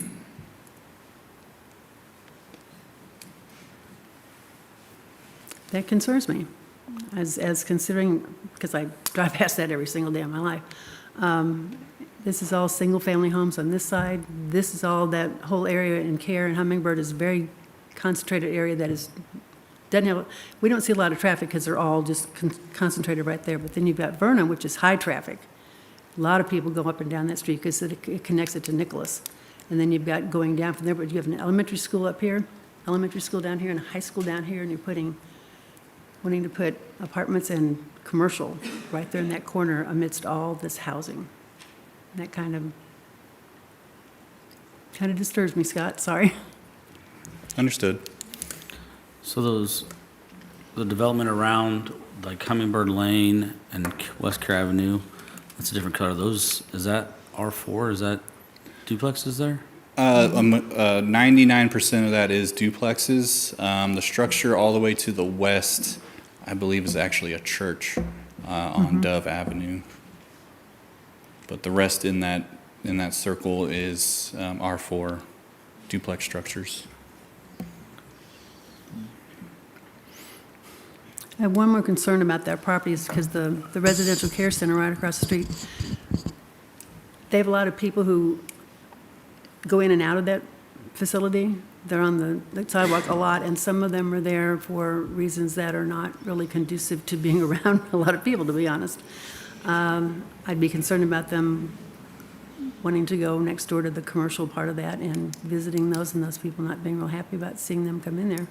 That concerns me, as considering, because I drive past that every single day of my life. This is all single-family homes on this side. This is all that whole area in Care and Hummingbird is a very concentrated area that doesn't have, we don't see a lot of traffic because they're all just concentrated right there. But then you've got Vernon, which is high traffic. A lot of people go up and down that street because it connects it to Nicholas. And then you've got going down from there, but you have an elementary school up here, elementary school down here, and a high school down here, and you're wanting to put apartments and commercial right there in that corner amidst all this housing. And that kind of disturbs me, Scott, sorry. Understood. So the development around like Hummingbird Lane and West Care Avenue, that's a different color. Is that R4? Is that duplexes there? 99% of that is duplexes. The structure all the way to the west, I believe, is actually a church on Dove Avenue. But the rest in that circle is R4 duplex structures. I have one more concern about that property is because the residential care center right across the street, they have a lot of people who go in and out of that facility. They're on the sidewalk a lot, and some of them are there for reasons that are not really conducive to being around a lot of people, to be honest. I'd be concerned about them wanting to go next door to the commercial part of that and visiting those, and those people not being real happy about seeing them come in there.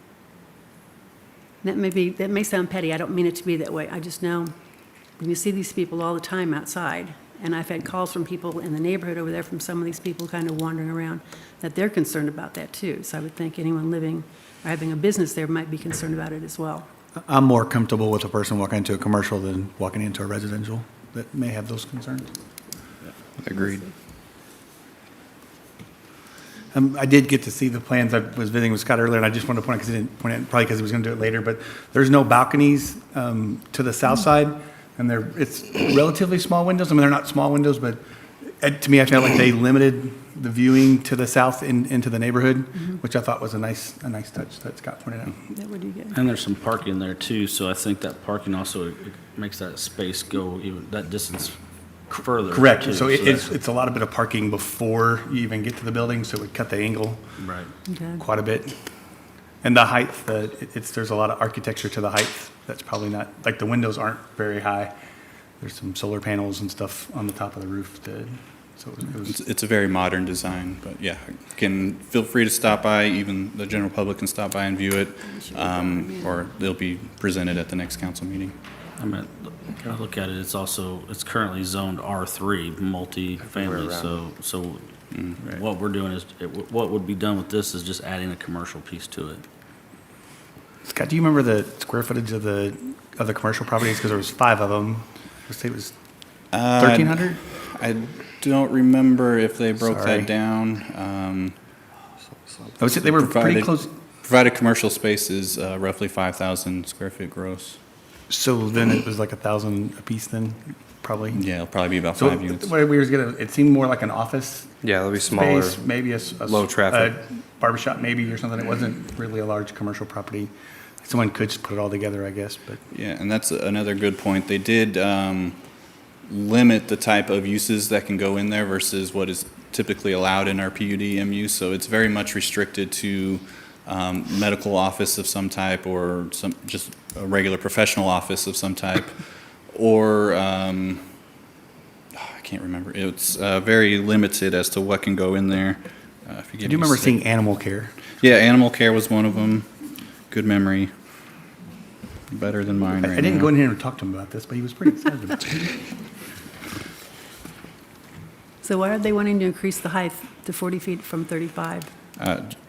That may sound petty. I don't mean it to be that way. I just know when you see these people all the time outside, and I've had calls from people in the neighborhood over there from some of these people kind of wandering around, that they're concerned about that too. So I would think anyone living or having a business there might be concerned about it as well. I'm more comfortable with a person walking into a commercial than walking into a residential that may have those concerns. Agreed. I did get to see the plans. I was visiting with Scott earlier, and I just wanted to point out, because he didn't point out, probably because he was going to do it later, but there's no balconies to the south side, and it's relatively small windows. I mean, they're not small windows, but to me, I felt like they limited the viewing to the south into the neighborhood, which I thought was a nice touch that Scott pointed out. That would be good. And there's some parking there too, so I think that parking also it makes that space go even that distance further. Correct. too. So that's- it's a lot of bit of parking before you even get to the building, so it would cut the angle Right. Okay. quite a bit. And the height, there's a lot of architecture to the height that's probably not, like the windows aren't very high. There's some solar panels and stuff on the top of the roof so it was It's a very modern design, but yeah, feel free to stop by. Even the general public can stop by and view it, or they'll be presented at the next council meeting. I mean, I look at it, it's currently zoned R3, multi-family, so what we're doing is, what would be done with this is just adding a commercial piece to it. Scott, do you remember the square footage of the commercial properties? Because there was 5 of them. Let's say it was 1,300? I don't remember if they broke Sorry. that down. I would say they were pretty close. Provided commercial space is roughly 5,000 square feet gross. So then it was like 1,000 apiece then, probably? Yeah, it'll probably be about So 5 units. what we were getting, it seemed more like an office Yeah, it'll be smaller, space, maybe a low traffic. barbershop maybe or something. It wasn't really a large commercial property. Someone could just put it all together, I guess, but. Yeah, and that's another good point. They did limit the type of uses that can go in there versus what is typically allowed in our PUD MU. So it's very much restricted to medical office of some type, or just a regular professional office of some type, or I can't remember. It's very limited as to what can go in there. If you Do you remember seeing animal care? Yeah, animal care was one of them. Good memory. Better than mine right now. I didn't go in here and talk to him about this, but he was pretty excited about it. So why are they wanting to increase the height to 40 feet from 35?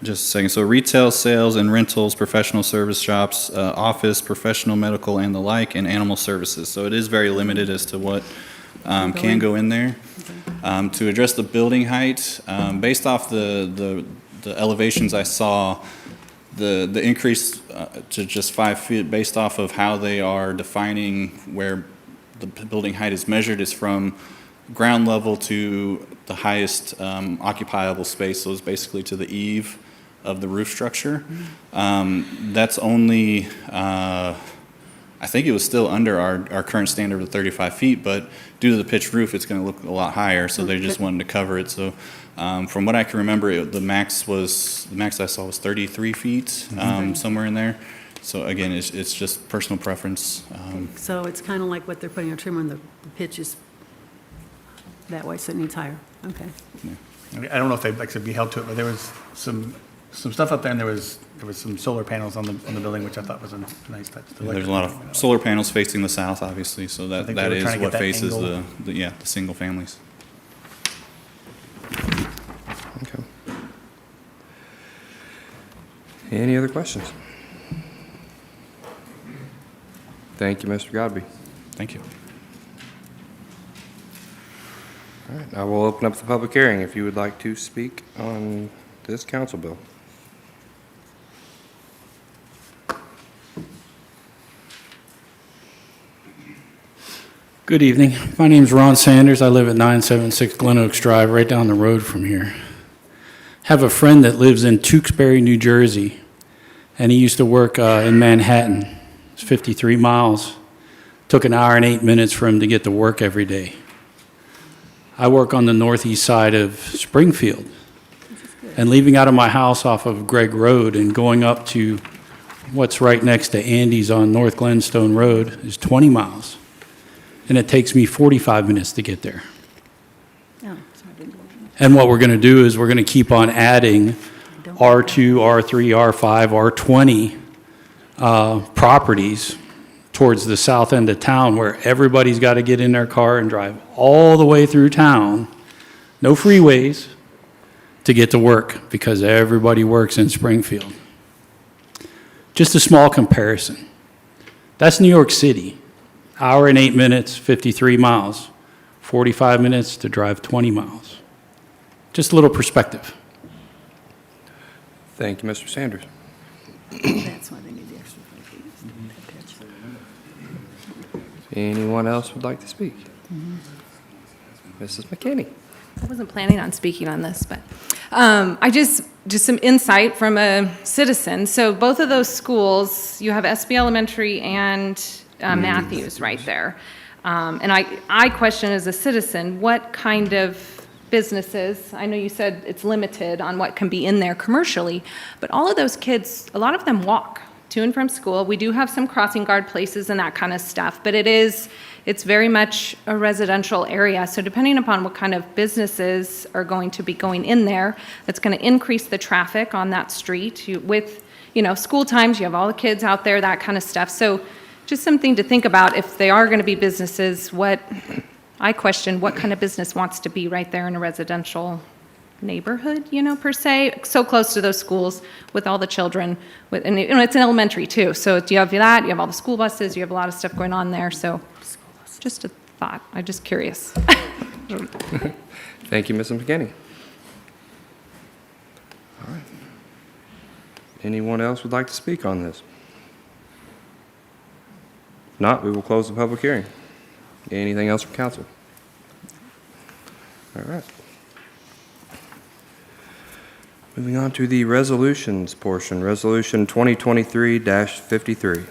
Just a second. So retail sales and rentals, professional service shops, office, professional, medical, and the like, and animal services. So it is very limited as to what can go in there. To address the building height, based off the elevations I saw, the increase to just 5 feet based off of how they are defining where the building height is measured is from ground level to the highest occupiable space, so it's basically to the eave of the roof structure. That's only, I think it was still under our current standard of 35 feet, but due to the pitched roof, it's going to look a lot higher, so they just wanted to cover it. So from what I can remember, the max I saw was 33 feet, somewhere in there. So again, it's just personal preference. So it's kind of like what they're putting on trim when the pitch is that way, so it needs higher. Okay. I mean, I don't know if they'd like to be held to it, but there was some stuff up there, and there was some solar panels on the building, which I thought was a nice touch. There's a lot of solar panels facing the south, obviously, so that is what faces the single families. Okay. Any other questions? Thank you, Mr. Godby. Thank you. All right, I will open up the public hearing if you would like to speak on this council bill. Good evening. My name is Ron Sanders. I live at 976 Glen Oaks Drive, right down the road from here. Have a friend that lives in Tewksbury, New Jersey, and he used to work in Manhattan. It's 53 miles. Took an hour and 8 minutes for him to get to work every day. I work on the northeast side of Springfield, and leaving out of my house off of Gregg Road and going up to what's right next to Andy's on North Glenstone Road is 20 miles. And it takes me 45 minutes to get there. And what we're going to do is we're going to keep on adding R2, R3, R5, R20 properties towards the south end of town where everybody's got to get in their car and drive all the way through town, no freeways, to get to work because everybody works in Springfield. Just a small comparison. That's New York City. Hour and 8 minutes, 53 miles. 45 minutes to drive 20 miles. Just a little perspective. Thank you, Mr. Sanders. That's why they need the extra 5 feet. Anyone else would like to speak? Mrs. McKinney. I wasn't planning on speaking on this, but I just some insight from a citizen. So both of those schools, you have SB Elementary and Matthews right there. And I question as a citizen, what kind of businesses, I know you said it's limited on what can be in there commercially, but all of those kids, a lot of them walk to and from school. We do have some crossing guard places and that kind of stuff, but it's very much a residential area. So depending upon what kind of businesses are going to be going in there, that's going to increase the traffic on that street. With school times, you have all the kids out there, that kind of stuff. So just something to think about if they are going to be businesses, I question what kind of business wants to be right there in a residential neighborhood, per se, so close to those schools with all the children. And it's an elementary too. So you have that, you have all the school buses, you have a lot of stuff going on there. So just a thought. I'm just curious. Thank you, Mrs. McKinney. All right. Anyone else would like to speak on this? If not, we will close the public hearing. Anything else from council? All right. Moving on to the resolutions portion, Resolution 2023-53.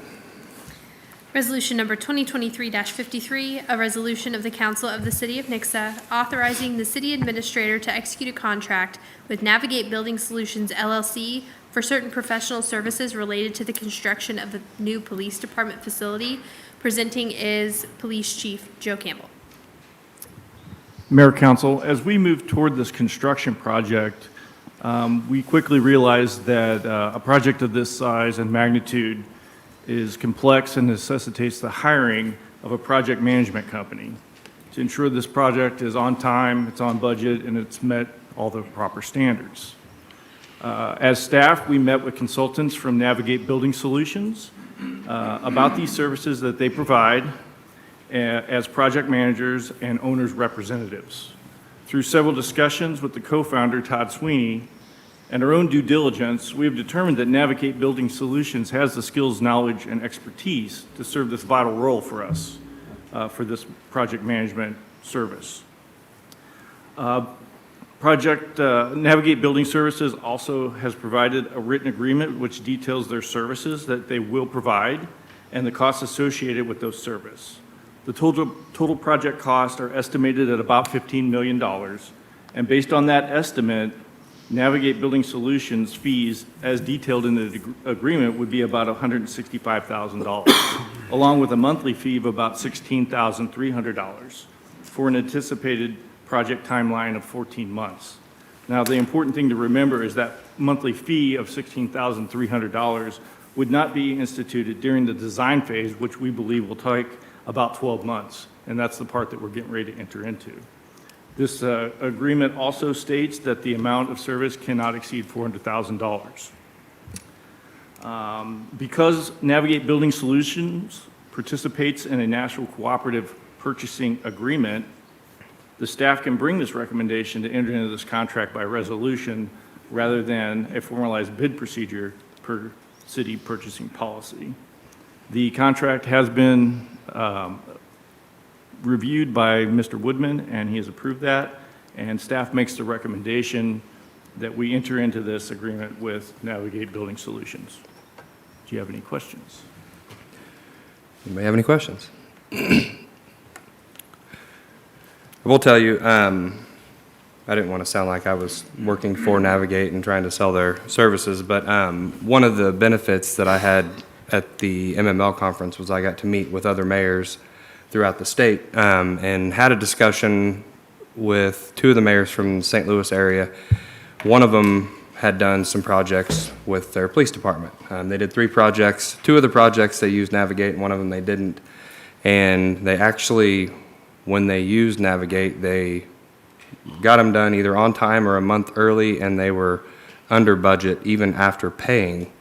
Resolution number 2023-53, a resolution of the Council of the City of Nixa authorizing the city administrator to execute a contract with Navigate Building Solutions LLC for certain professional services related to the construction of the new police department facility. Presenting is Police Chief Joe Campbell. Mayor, Council, as we move toward this construction project, we quickly realized that a project of this size and magnitude is complex and necessitates the hiring of a project management company to ensure this project is on time, it's on budget, and it's met all the proper standards. As staff, we met with consultants from Navigate Building Solutions about these services that they provide as project managers and owners' representatives. Through several discussions with the co-founder, Todd Sweeney, and our own due diligence, we have determined that Navigate Building Solutions has the skills, knowledge, and expertise to serve this vital role for us for this project management service. Navigate Building Services also has provided a written agreement which details their services that they will provide and the costs associated with those services. The total project costs are estimated at about $15 million, and based on that estimate, Navigate Building Solutions fees, as detailed in the agreement, would be about $165,000, along with a monthly fee of about $16,300 for an anticipated project timeline of 14 months. Now, the important thing to remember is that monthly fee of $16,300 would not be instituted during the design phase, which we believe will take about 12 months, and that's the part that we're getting ready to enter into. This agreement also states that the amount of service cannot exceed $400,000. Because Navigate Building Solutions participates in a national cooperative purchasing agreement, the staff can bring this recommendation to enter into this contract by resolution rather than a formalized bid procedure per city purchasing policy. The contract has been reviewed by Mr. Woodman, and he has approved that, and staff makes the recommendation that we enter into this agreement with Navigate Building Solutions. Do you have any questions? Anybody have any questions? I will tell you, I didn't want to sound like I was working for Navigate and trying to sell their services, but one of the benefits that I had at the MML conference was I got to meet with other mayors throughout the state and had a discussion with two of the mayors from the St. Louis area. One of them had done some projects with their police department. They did 3 projects. 2 of the projects they used Navigate, and one of them they didn't. And they actually, when they used Navigate, they got them done either on time or a month early, and they were under budget even after paying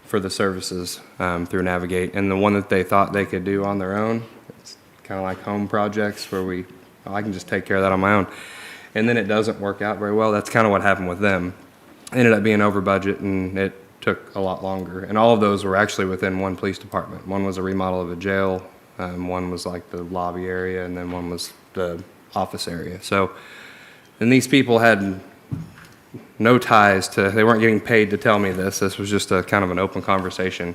for the services through Navigate. And the one that they thought they could do on their own, it's kind of like home projects where I can just take care of that on my own. And then it doesn't work out very well. That's kind of what happened with them. Ended up being over budget, and it took a lot longer. And all of those were actually within one police department. One was a remodel of a jail, one was like the lobby area, and then one was the office area. So, and these people had no ties to, they weren't getting paid to tell me this. This was just a kind of an open conversation.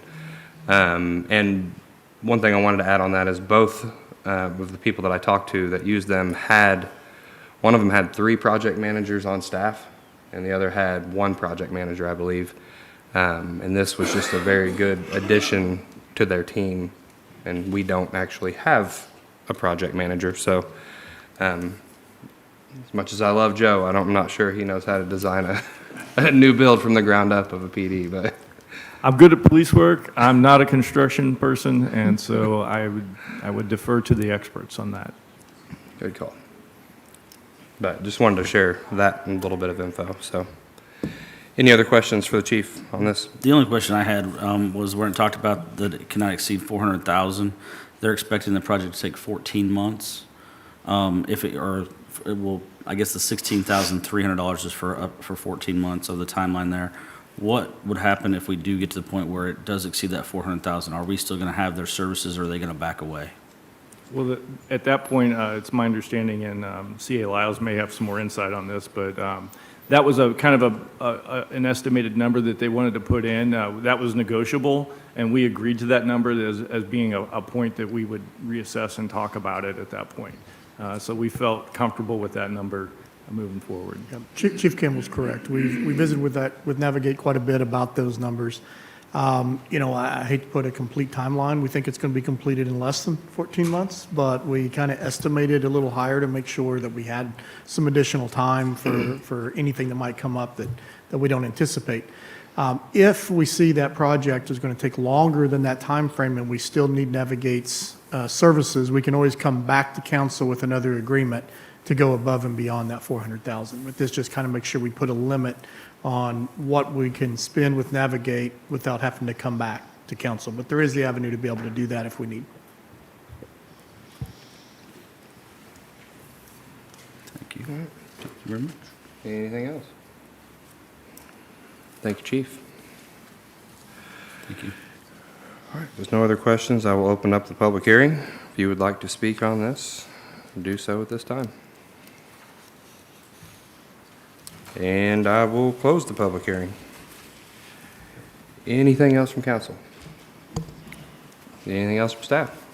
And one thing I wanted to add on that is both of the people that I talked to that used them one of them had 3 project managers on staff, and the other had 1 project manager, I believe. And this was just a very good addition to their team, and we don't actually have a project manager. So as much as I love Joe, I'm not sure he knows how to design a new build from the ground up of a PD. But I'm good at police work. I'm not a construction person, and so I would defer to the experts on that. Good call. But just wanted to share that and a little bit of info. So, any other questions for the chief on this? The only question I had was where it talked about that it cannot exceed 400,000. They're expecting the project to take 14 months. I guess the $16,300 is for 14 months of the timeline there. What would happen if we do get to the point where it does exceed that 400,000? Are we still going to have their services, or are they going to back away? Well, at that point, it's my understanding, and C.A. Lyles may have some more insight on this, but that was a kind of an estimated number that they wanted to put in. That was negotiable, and we agreed to that number as being a point that we would reassess and talk about it at that point. So we felt comfortable with that number moving forward. Yeah, Chief Campbell's correct. We visited with Navigate quite a bit about those numbers. I hate to put a complete timeline. We think it's going to be completed in less than 14 months, but we kind of estimated a little higher to make sure that we had some additional time for anything that might come up that we don't anticipate. If we see that project is going to take longer than that time frame and we still need Navigate's services, we can always come back to council with another agreement to go above and beyond that 400,000. But this just kind of makes sure we put a limit on what we can spend with Navigate without having to come back to council. But there is the avenue to be able to do that if we need. Thank you. Thank you very much. Anything else? Thank you, Chief. Thank you. All right, if there's no other questions, I will open up the public hearing. If you would like to speak on this, do so at this time. And I will close the public hearing. Anything else from council? Anything else from staff?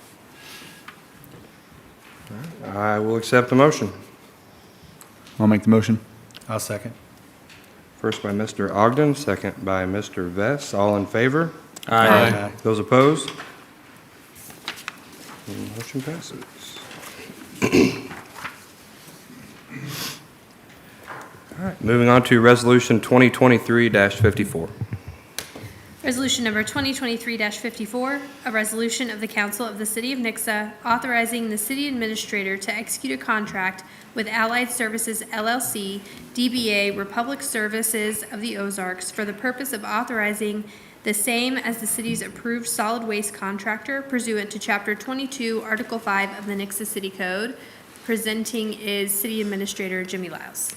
All right, I will accept the motion. I'll make the motion. I'll second. First by Mr. Ogden, second by Mr. Vest. All in favor? Aye. Those opposed? And motion passes. All right, moving on to Resolution 2023-54. Resolution number 2023-54, a resolution of the Council of the City of Nixa authorizing the city administrator to execute a contract with Allied Services LLC, DBA Republic Services of the Ozarks, for the purpose of authorizing the same as the city's approved solid waste contractor pursuant to Chapter 22, Article 5 of the Nixa City Code. Presenting is City Administrator Jimmy Lyles.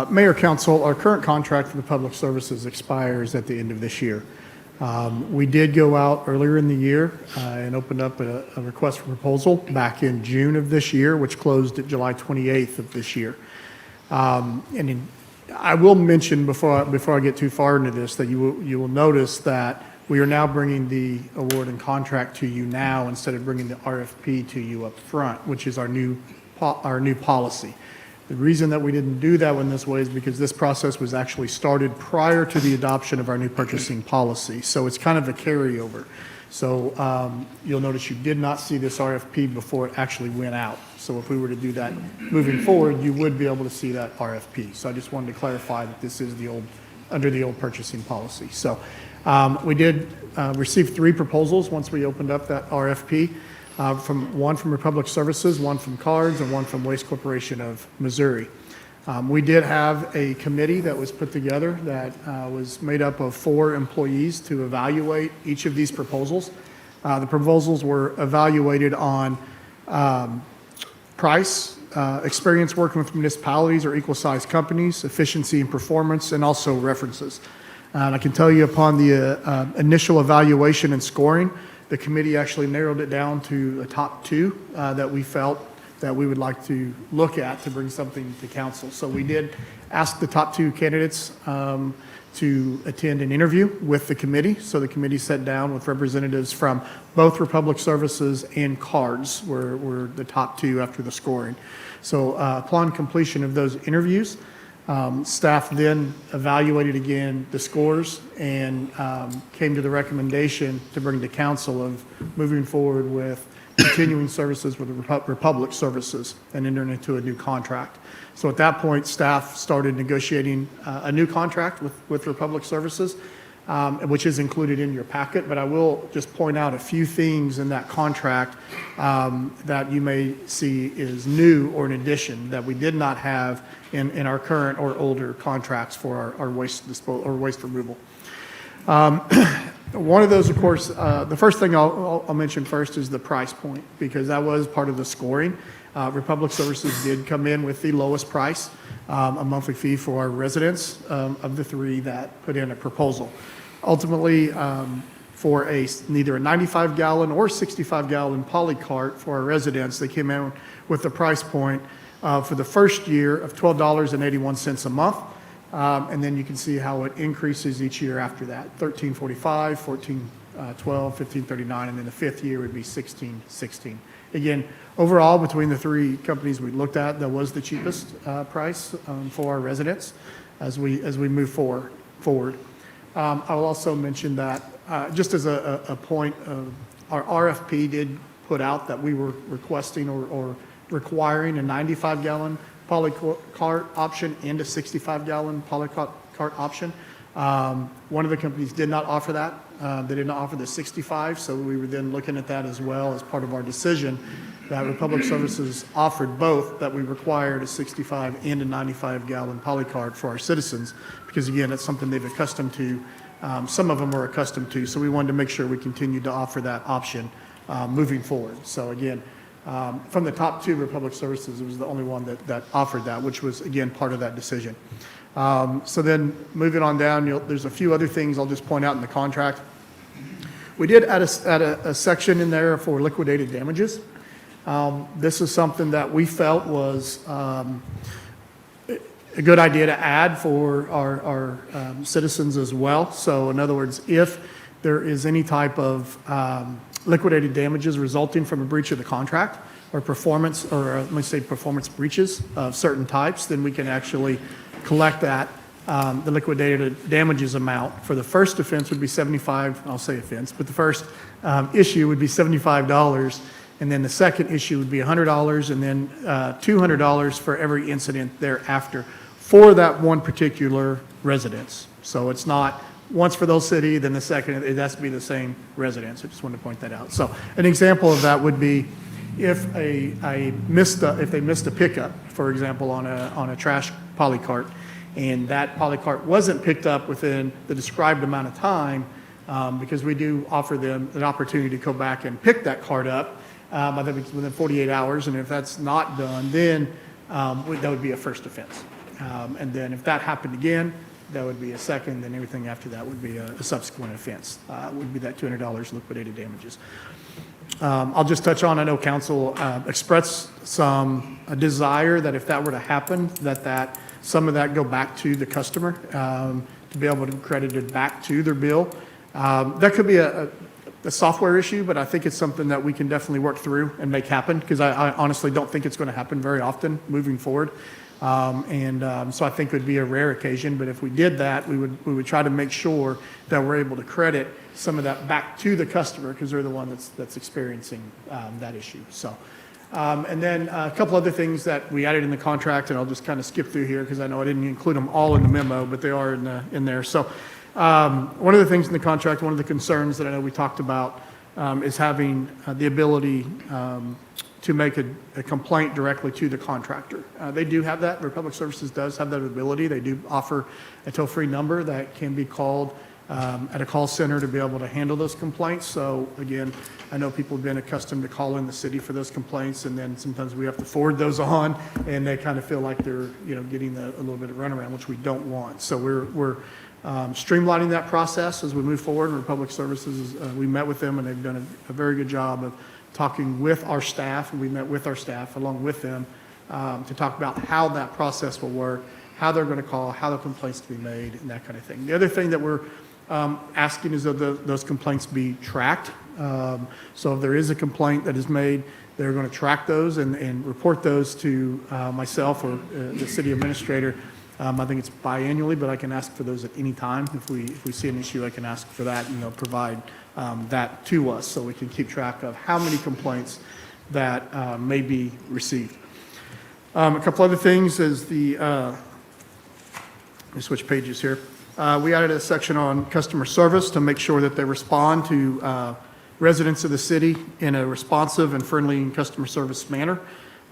Mayor, Council, our current contract for the public services expires at the end of this year. We did go out earlier in the year and opened up a request for proposal back in June of this year, which closed at July 28th of this year. I will mention before I get too far into this that you will notice that we are now bringing the award and contract to you now instead of bringing the RFP to you up front, which is our new policy. The reason that we didn't do that in this way is because this process was actually started prior to the adoption of our new purchasing policy. So it's kind of a carryover. So you'll notice you did not see this RFP before it actually went out. So if we were to do that moving forward, you would be able to see that RFP. So I just wanted to clarify that this is under the old purchasing policy. So we did receive 3 proposals once we opened up that RFP. One from Republic Services, one from Cards, and one from Waste Corporation of Missouri. We did have a committee that was put together that was made up of 4 employees to evaluate each of these proposals. The proposals were evaluated on price, experience working with municipalities or equal-sized companies, efficiency and performance, and also references. And I can tell you upon the initial evaluation and scoring, the committee actually narrowed it down to a top 2 that we felt that we would like to look at to bring something to council. So we did ask the top 2 candidates to attend an interview with the committee. So the committee sat down with representatives from both Republic Services and Cards were the top 2 after the scoring. So upon completion of those interviews, staff then evaluated again the scores and came to the recommendation to bring to council of moving forward with continuing services with the Republic Services and entering into a new contract. So at that point, staff started negotiating a new contract with Republic Services, which is included in your packet. But I will just point out a few things in that contract that you may see is new or an addition that we did not have in our current or older contracts for our waste disposal or waste removal. One of those, of course, the first thing I'll mention first is the price point, because that was part of the scoring. Republic Services did come in with the lowest price, a monthly fee for our residents of the 3 that put in a proposal. Ultimately, for neither a 95-gallon or 65-gallon poly cart for our residents, they came in with the price point for the first year of $12.81 a month. And then you can see how it increases each year after that, $13.45, $14.12, $15.39, and then the 5th year would be $16.16. Again, overall, between the 3 companies we looked at, that was the cheapest price for our residents as we move forward. I will also mention that just as a point, our RFP did put out that we were requesting or requiring a 95-gallon poly cart option and a 65-gallon poly cart option. One of the companies did not offer that. They did not offer the 65, so we were then looking at that as well as part of our decision that Republic Services offered both, that we required a 65 and a 95-gallon poly cart for our citizens, because again, it's something they've accustomed to. Some of them are accustomed to, so we wanted to make sure we continued to offer that option moving forward. So again, from the top 2 Republic Services, it was the only one that offered that, which was, again, part of that decision. So then moving on down, there's a few other things I'll just point out in the contract. We did add a section in there for liquidated damages. This is something that we felt was a good idea to add for our citizens as well. So in other words, if there is any type of liquidated damages resulting from a breach of the contract or performance, or let me say performance breaches of certain types, then we can actually collect that, the liquidated damages amount. For the first offense would be $75, I'll say offense, but the first issue would be $75, and then the second issue would be $100, and then $200 for every incident thereafter for that one particular residence. So it's not once for those city, then the second, it has to be the same residence. I just wanted to point that out. So an example of that would be if they missed a pickup, for example, on a trash poly cart, and that polycart wasn't picked up within the described amount of time, because we do offer them an opportunity to go back and pick that cart up, I think it's within 48 hours, and if that's not done, then that would be a first offense. And then if that happened again, that would be a second, and everything after that would be a subsequent offense, would be that $200 liquidated damages. I'll just touch on, I know council expressed a desire that if that were to happen, that some of that go back to the customer, to be able to credit it back to their bill. That could be a software issue, but I think it's something that we can definitely work through and make happen, because I honestly don't think it's going to happen very often moving forward. So I think it would be a rare occasion, but if we did that, we would try to make sure that we're able to credit some of that back to the customer, because they're the one that's experiencing that issue. So, and then a couple other things that we added in the contract, and I'll just kind of skip through here because I know I didn't include them all in the memo, but they are in there. So, one of the things in the contract, one of the concerns that I know we talked about, is having the ability to make a complaint directly to the contractor. They do have that. Republic Services does have that ability. They do offer a toll-free number that can be called at a call center to be able to handle those complaints. So again, I know people have been accustomed to calling the city for those complaints, and then sometimes we have to forward those on, and they kind of feel like they're getting a little bit of runaround, which we don't want. So we're streamlining that process as we move forward. Republic Services, we met with them, and they've done a very good job of talking with our staff, and we met with our staff along with them to talk about how that process will work, how they're going to call, how the complaints to be made, and that kind of thing. The other thing that we're asking is that those complaints be tracked. So if there is a complaint that is made, they're going to track those and report those to myself or the city administrator. I think it's biannually, but I can ask for those at any time. If we see an issue, I can ask for that, and they'll provide that to us so we can keep track of how many complaints that may be received. A couple other things is let me switch pages here. We added a section on customer service to make sure that they respond to residents of the city in a responsive and friendly and customer service manner,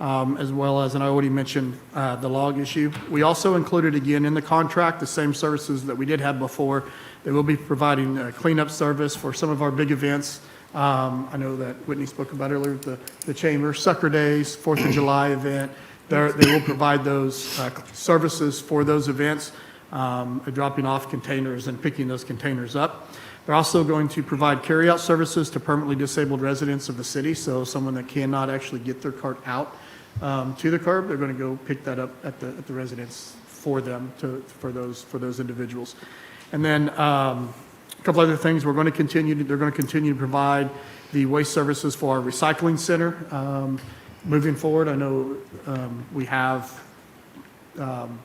as well as, and I already mentioned the log issue. We also included again in the contract the same services that we did have before. They will be providing a cleanup service for some of our big events. I know that Whitney spoke about earlier, the Chamber, Sucker Days, 4th of July event. They will provide those services for those events, dropping off containers and picking those containers up. They're also going to provide carryout services to permanently disabled residents of the city. So someone that cannot actually get their cart out to the curb, they're going to go pick that up at the residence for them, for those individuals. And then a couple other things, they're going to continue to provide the waste services for our recycling center. Moving forward, I know we have, I'm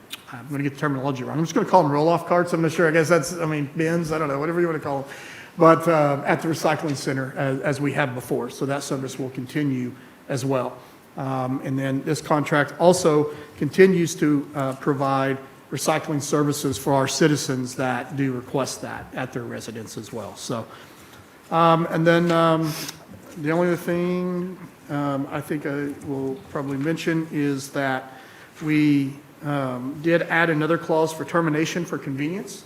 going to get the terminology wrong. I'm just going to call them roll-off carts. I'm not sure. I guess bins. I don't know, whatever you want to call them. But at the recycling center, as we have before. So that service will continue as well. And then this contract also continues to provide recycling services for our citizens that do request that at their residence as well. So, and then the only other thing I think I will probably mention is that we did add another clause for termination for convenience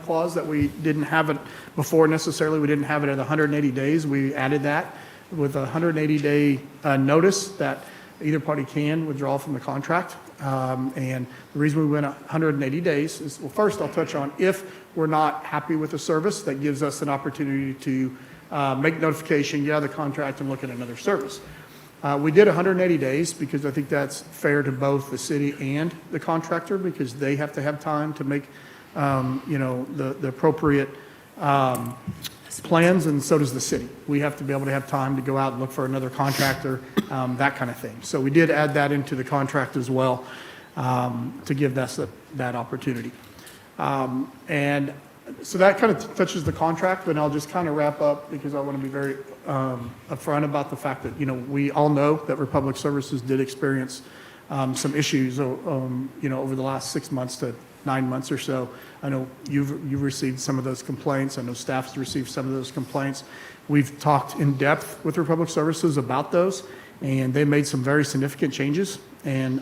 clause that we didn't have it before necessarily. We didn't have it at 180 days. We added that with a 180-day notice that either party can withdraw from the contract. And the reason we went 180 days is, well, first I'll touch on if we're not happy with the service, that gives us an opportunity to make notification, get out of the contract, and look at another service. We did 180 days because I think that's fair to both the city and the contractor, because they have to have time to make the appropriate plans, and so does the city. We have to be able to have time to go out and look for another contractor, that kind of thing. So we did add that into the contract as well to give us that opportunity. And so that kind of touches the contract, but I'll just kind of wrap up because I want to be very upfront about the fact that, we all know that Republic Services did experience some issues, over the last 6 months to 9 months or so. I know you've received some of those complaints. I know staff's received some of those complaints. We've talked in depth with Republic Services about those, and they made some very significant changes. And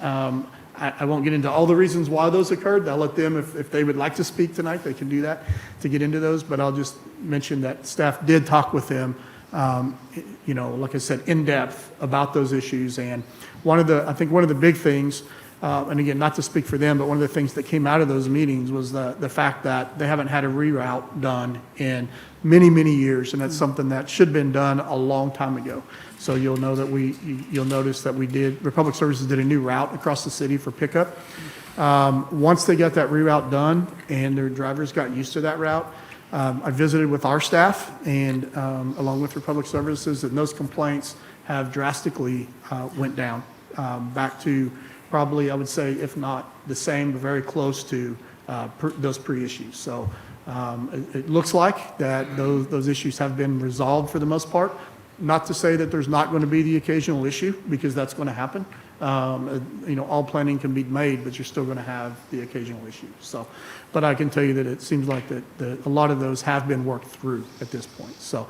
I won't get into all the reasons why those occurred. I'll let them, if they would like to speak tonight, they can do that to get into those. But I'll just mention that staff did talk with them, like I said, in depth about those issues. And I think one of the big things, and again, not to speak for them, but one of the things that came out of those meetings was the fact that they haven't had a reroute done in many, many years, and that's something that should have been done a long time ago. So you'll notice that Republic Services did a new route across the city for pickup. Once they got that reroute done and their drivers got used to that route, I visited with our staff and along with Republic Services, and those complaints have drastically went down back to probably, I would say, if not the same, but very close to those pre-issues. So it looks like that those issues have been resolved for the most part. Not to say that there's not going to be the occasional issue, because that's going to happen. All planning can be made, but you're still going to have the occasional issue. So, but I can tell you that it seems like that a lot of those have been worked through at this point. So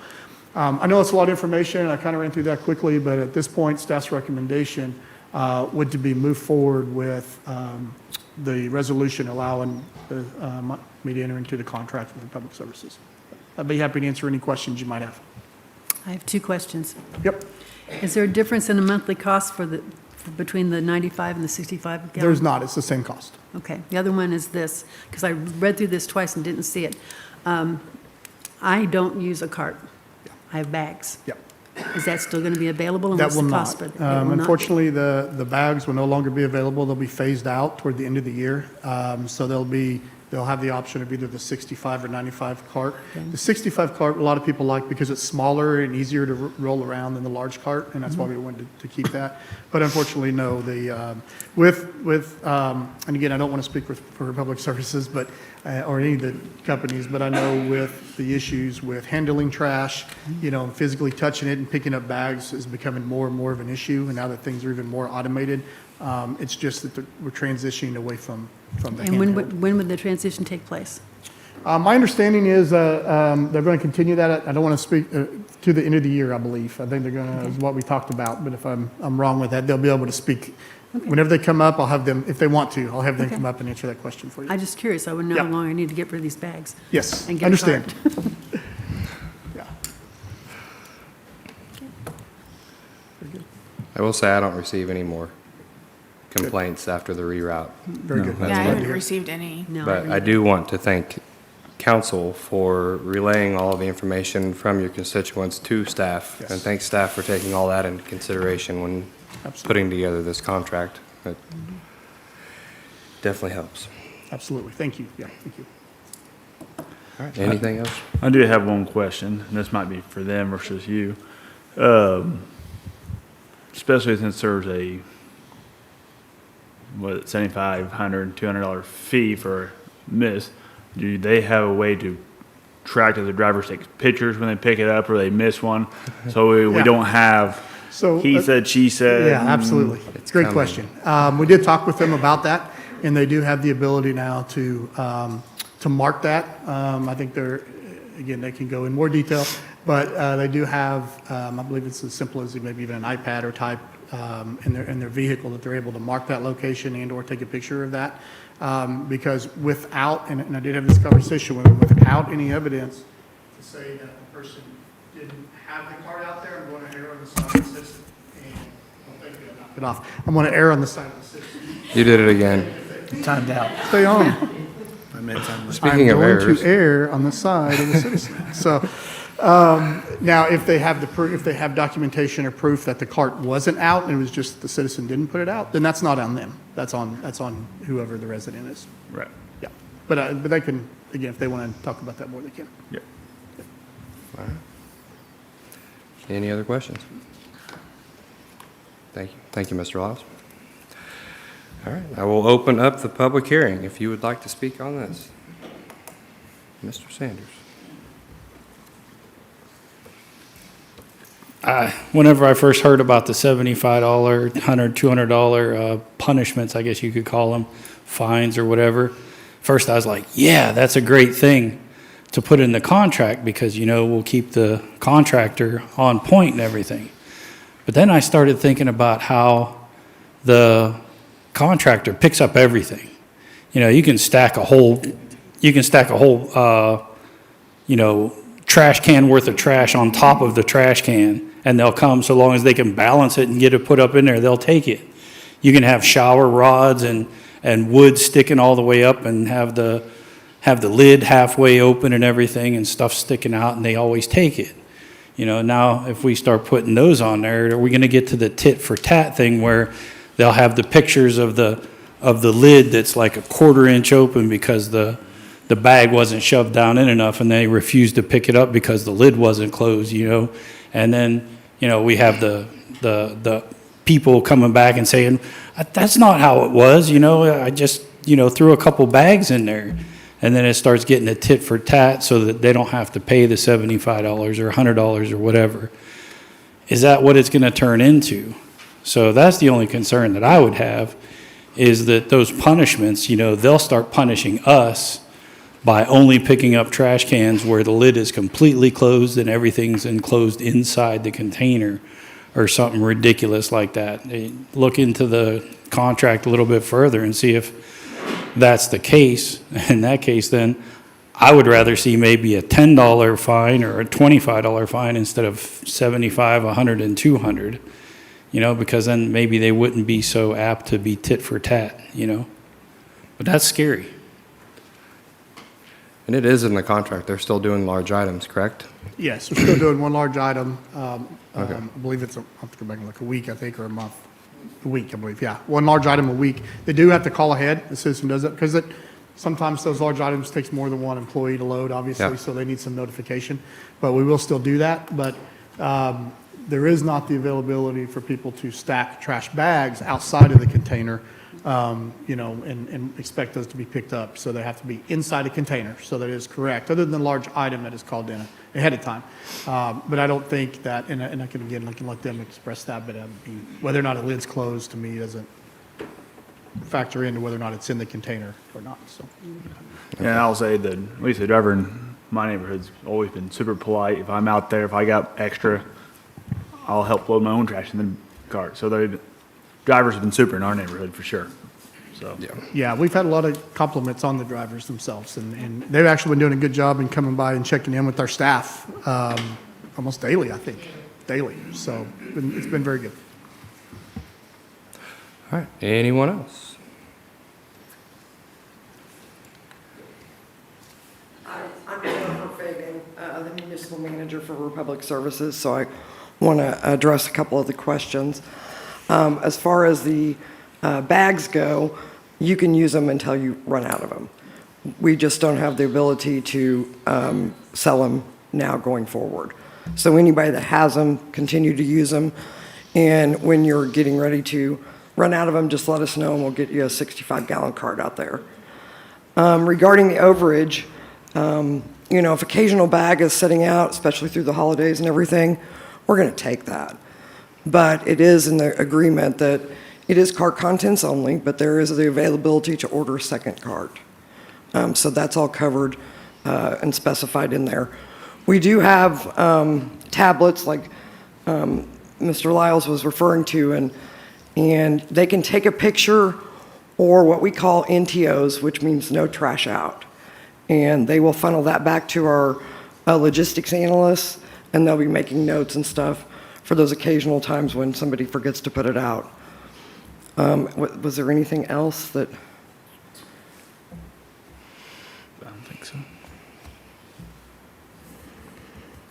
I know it's a lot of information, and I kind of ran through that quickly, but at this point, staff's recommendation would to be moved forward with the resolution allowing me to enter into the contract with the Public Services. I'd be happy to answer any questions you might have. I have 2 questions. Yep. Is there a difference in the monthly cost between the 95 and the 65 gallon? There's not. It's the same cost. Okay. The other one is this, because I read through this twice and didn't see it. I don't use a cart. I have bags. Yep. Is that still going to be available? And That what's will the not. cost for that? It will not be. Unfortunately, the bags will no longer be available. They'll be phased out toward the end of the year. So they'll have the option of either the 65 or 95 cart. Okay. The 65 cart, a lot of people like because it's smaller and easier to roll around than the large cart, and that's why we wanted to keep that. But unfortunately, no. And again, I don't want to speak for Republic Services, but or any of the companies, but I know with the issues with handling trash, physically touching it and picking up bags is becoming more and more of an issue. And now that things are even more automated, it's just that we're transitioning away from the And handheld. when would the transition take place? My understanding is they're going to continue that. I don't want to speak to the end of the year, I believe. I think they're going to, is what we talked about. But if I'm wrong with that, they'll be able to speak. Whenever they come up, I'll have them, if they want to, I'll have them come up and answer that question for you. I'm just curious. I would know Yeah. how long I need to get rid of these bags. Yes, And get a understand. cart. Yeah. I will say I don't receive any more complaints after the reroute. Very good. Yeah, I haven't received any. No, But I do want to thank council for relaying all of the information from your constituents to staff. Yes. And thank staff for taking all that into consideration when Absolutely. putting together this contract. It definitely helps. Absolutely. Thank you. Yeah, thank you. All right, anything else? I do have one question, and this might be for them versus you. Especially since there's a, $7,500, $200 fee for miss, do they have a way to track that the driver takes pictures when they pick it up or they miss one? So we Yeah. don't have So, he said, she said. Yeah, absolutely. It's a great question. We did talk with them about that, and they do have the ability now to mark that. I think they can go in more detail, but they do have, I believe it's as simple as maybe even an iPad or type in their vehicle that they're able to mark that location and or take a picture of that. Because without, and I did have this conversation with them, without any evidence to say that the person didn't have the card out there, I'm going to err on the side of the system. And thank you, I knocked it off. I'm going to err on the side of the system. You did it again. Timed out. Stay on. Speaking of I'm errors. going to err on the side of the citizen. So now, if they have if they have documentation or proof that the cart wasn't out and it was just the citizen didn't put it out, then that's not on them. That's on whoever the resident is. Right. Yeah. But they can, again, if they want to talk about that more, they can. Yeah. All right. Any other questions? Thank you. Thank you, Mr. Laws. All right, I will open up the public hearing if you would like to speak on this. Mr. Sanders. Whenever I first heard about the $75, $100, $200 punishments, I guess you could call them, fines or whatever, first I was like, yeah, that's a great thing to put in the contract because, we'll keep the contractor on point and everything. But then I started thinking about how the contractor picks up everything. You know, you can stack a whole, trash can worth of trash on top of the trash can, and they'll come so long as they can balance it and get it put up in there, they'll take it. You can have shower rods and wood sticking all the way up and have the lid halfway open and everything and stuff sticking out, and they always take it. You know, now if we start putting those on there, are we gonna get to the tit for tat thing where they'll have the pictures of the lid that's like a 1/4 inch open because the bag wasn't shoved down in enough and they refused to pick it up because the lid wasn't closed, you know? And then, you know, we have the people coming back and saying, that's not how it was, you know, I just, you know, threw a couple bags in there. And then it starts getting a tit for tat so that they don't have to pay the $75 or $100 or whatever. Is that what it's gonna turn into? So that's the only concern that I would have, is that those punishments, you know, they'll start punishing us by only picking up trash cans where the lid is completely closed and everything's enclosed inside the container or something ridiculous like that. Look into the contract a little bit further and see if that's the case. In that case, then I would rather see maybe a $10 fine or a $25 fine instead of $75, $100, and $200, you know, because then maybe they wouldn't be so apt to be tit for tat, you know. But that's scary. And it is in the contract. They're still doing large items, correct? Yes, we're still doing one large item. Okay. I believe it's, I'll have to go back and look, a week, I think, or a month. A week, I believe, yeah. One large item a week. They do have to call ahead, the citizen does it, because sometimes those large items takes more than one employee to load, obviously, Yeah. so they need some notification. But we will still do that, but there is not the availability for people to stack trash bags outside of the container, you know, and expect those to be picked up. So they have to be inside a container, so that is correct, other than the large item that is called in ahead of time. But I don't think that, and I can, again, I can let them express that, but whether or not a lid's closed, to me, doesn't factor into whether or not it's in the container or not, so. And I'll say that at least the driver in my neighborhood's always been super polite. If I'm out there, if I got extra, I'll help load my own trash in the cart. So the drivers have been super in our neighborhood for sure. So Yeah, we've had a lot of compliments on the drivers themselves, and they've actually been doing a good job in coming by and checking in with our staff, almost daily, I think, daily. So it's been very good. All right, anyone else? I'm Jennifer Fagan, the municipal manager for Republic Services, so I want to address a couple of the questions. As far as the bags go, you can use them until you run out of them. We just don't have the ability to sell them now going forward. So anybody that has them, continue to use them. And when you're getting ready to run out of them, just let us know and we'll get you a 65-gallon cart out there. Regarding the overage, you know, if occasional bag is sitting out, especially through the holidays and everything, we're going to take that. But it is in the agreement that it is cart contents only, but there is the availability to order a second cart. So that's all covered and specified in there. We do have tablets like Mr. Lyles was referring to, and they can take a picture or what we call NTOs, which means no trash out. And they will funnel that back to our logistics analysts, and they'll be making notes and stuff for those occasional times when somebody forgets to put it out. Was there anything else that? I don't think so.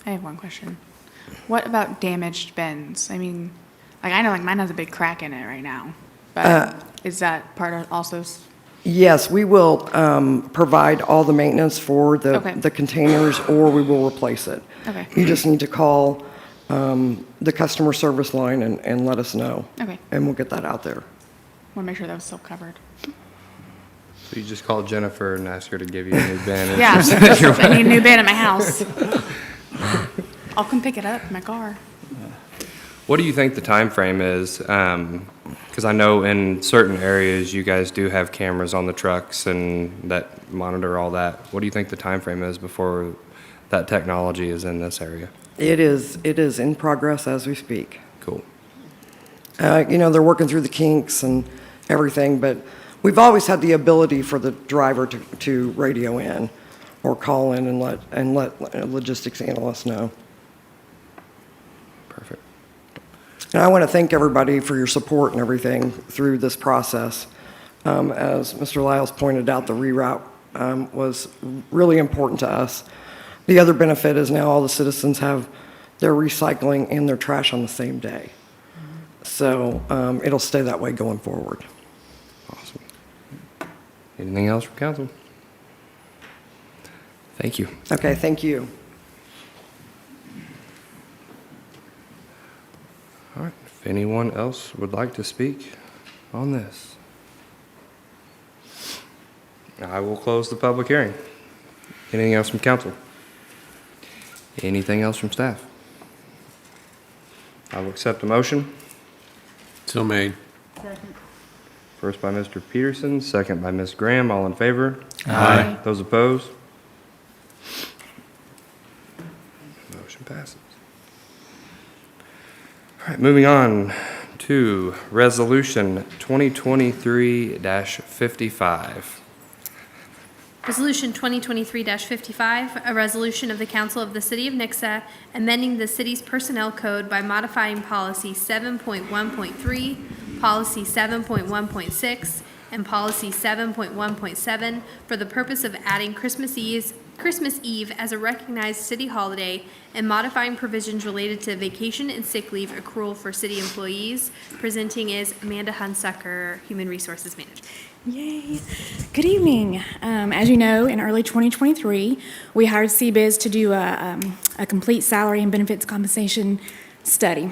I have one question. What about damaged bins? I mean, like I know like mine has a big crack in it right now, but is that part of also? Yes, we will provide all the maintenance for the containers, or we will replace it. Okay. You just need to call the customer service line and let us know. Okay. And we'll get that out there. Want to make sure that was still covered. So you just call Jennifer and ask her to give you a new bin? Yeah, I need a new bin in my house. I'll come pick it up in my car. What do you think the time frame is? Because I know in certain areas you guys do have cameras on the trucks and that monitor all that. What do you think the time frame is before that technology is in this area? It is in progress as we speak. Cool. You know, they're working through the kinks and everything, but we've always had the ability for the driver to radio in or call in and let logistics analysts know. Perfect. And I want to thank everybody for your support and everything through this process. As Mr. Lyles pointed out, the reroute was really important to us. The other benefit is now all the citizens have their recycling and their trash on the same day. So it'll stay that way going forward. Awesome. Anything else from council? Thank you. Okay, thank you. All right, if anyone else would like to speak on this, I will close the public hearing. Anything else from council? Anything else from staff? I will accept a motion. So made. First by Mr. Peterson, second by Ms. Graham. All in favor? Aye. Those opposed? Motion passes. All right, moving on to Resolution 2023-55. Resolution 2023-55, a resolution of the Council of the City of Nixa amending the city's personnel code by modifying Policy 7.1.3, Policy 7.1.6, and Policy 7.1.7 for the purpose of adding Christmas Eve as a recognized city holiday and modifying provisions related to vacation and sick leave accrual for city employees. Presenting is Amanda Hunsucker, Human Resources Manager. Yay. Good evening. As you know, in early 2023, we hired CBIZ to do a complete salary and benefits compensation study.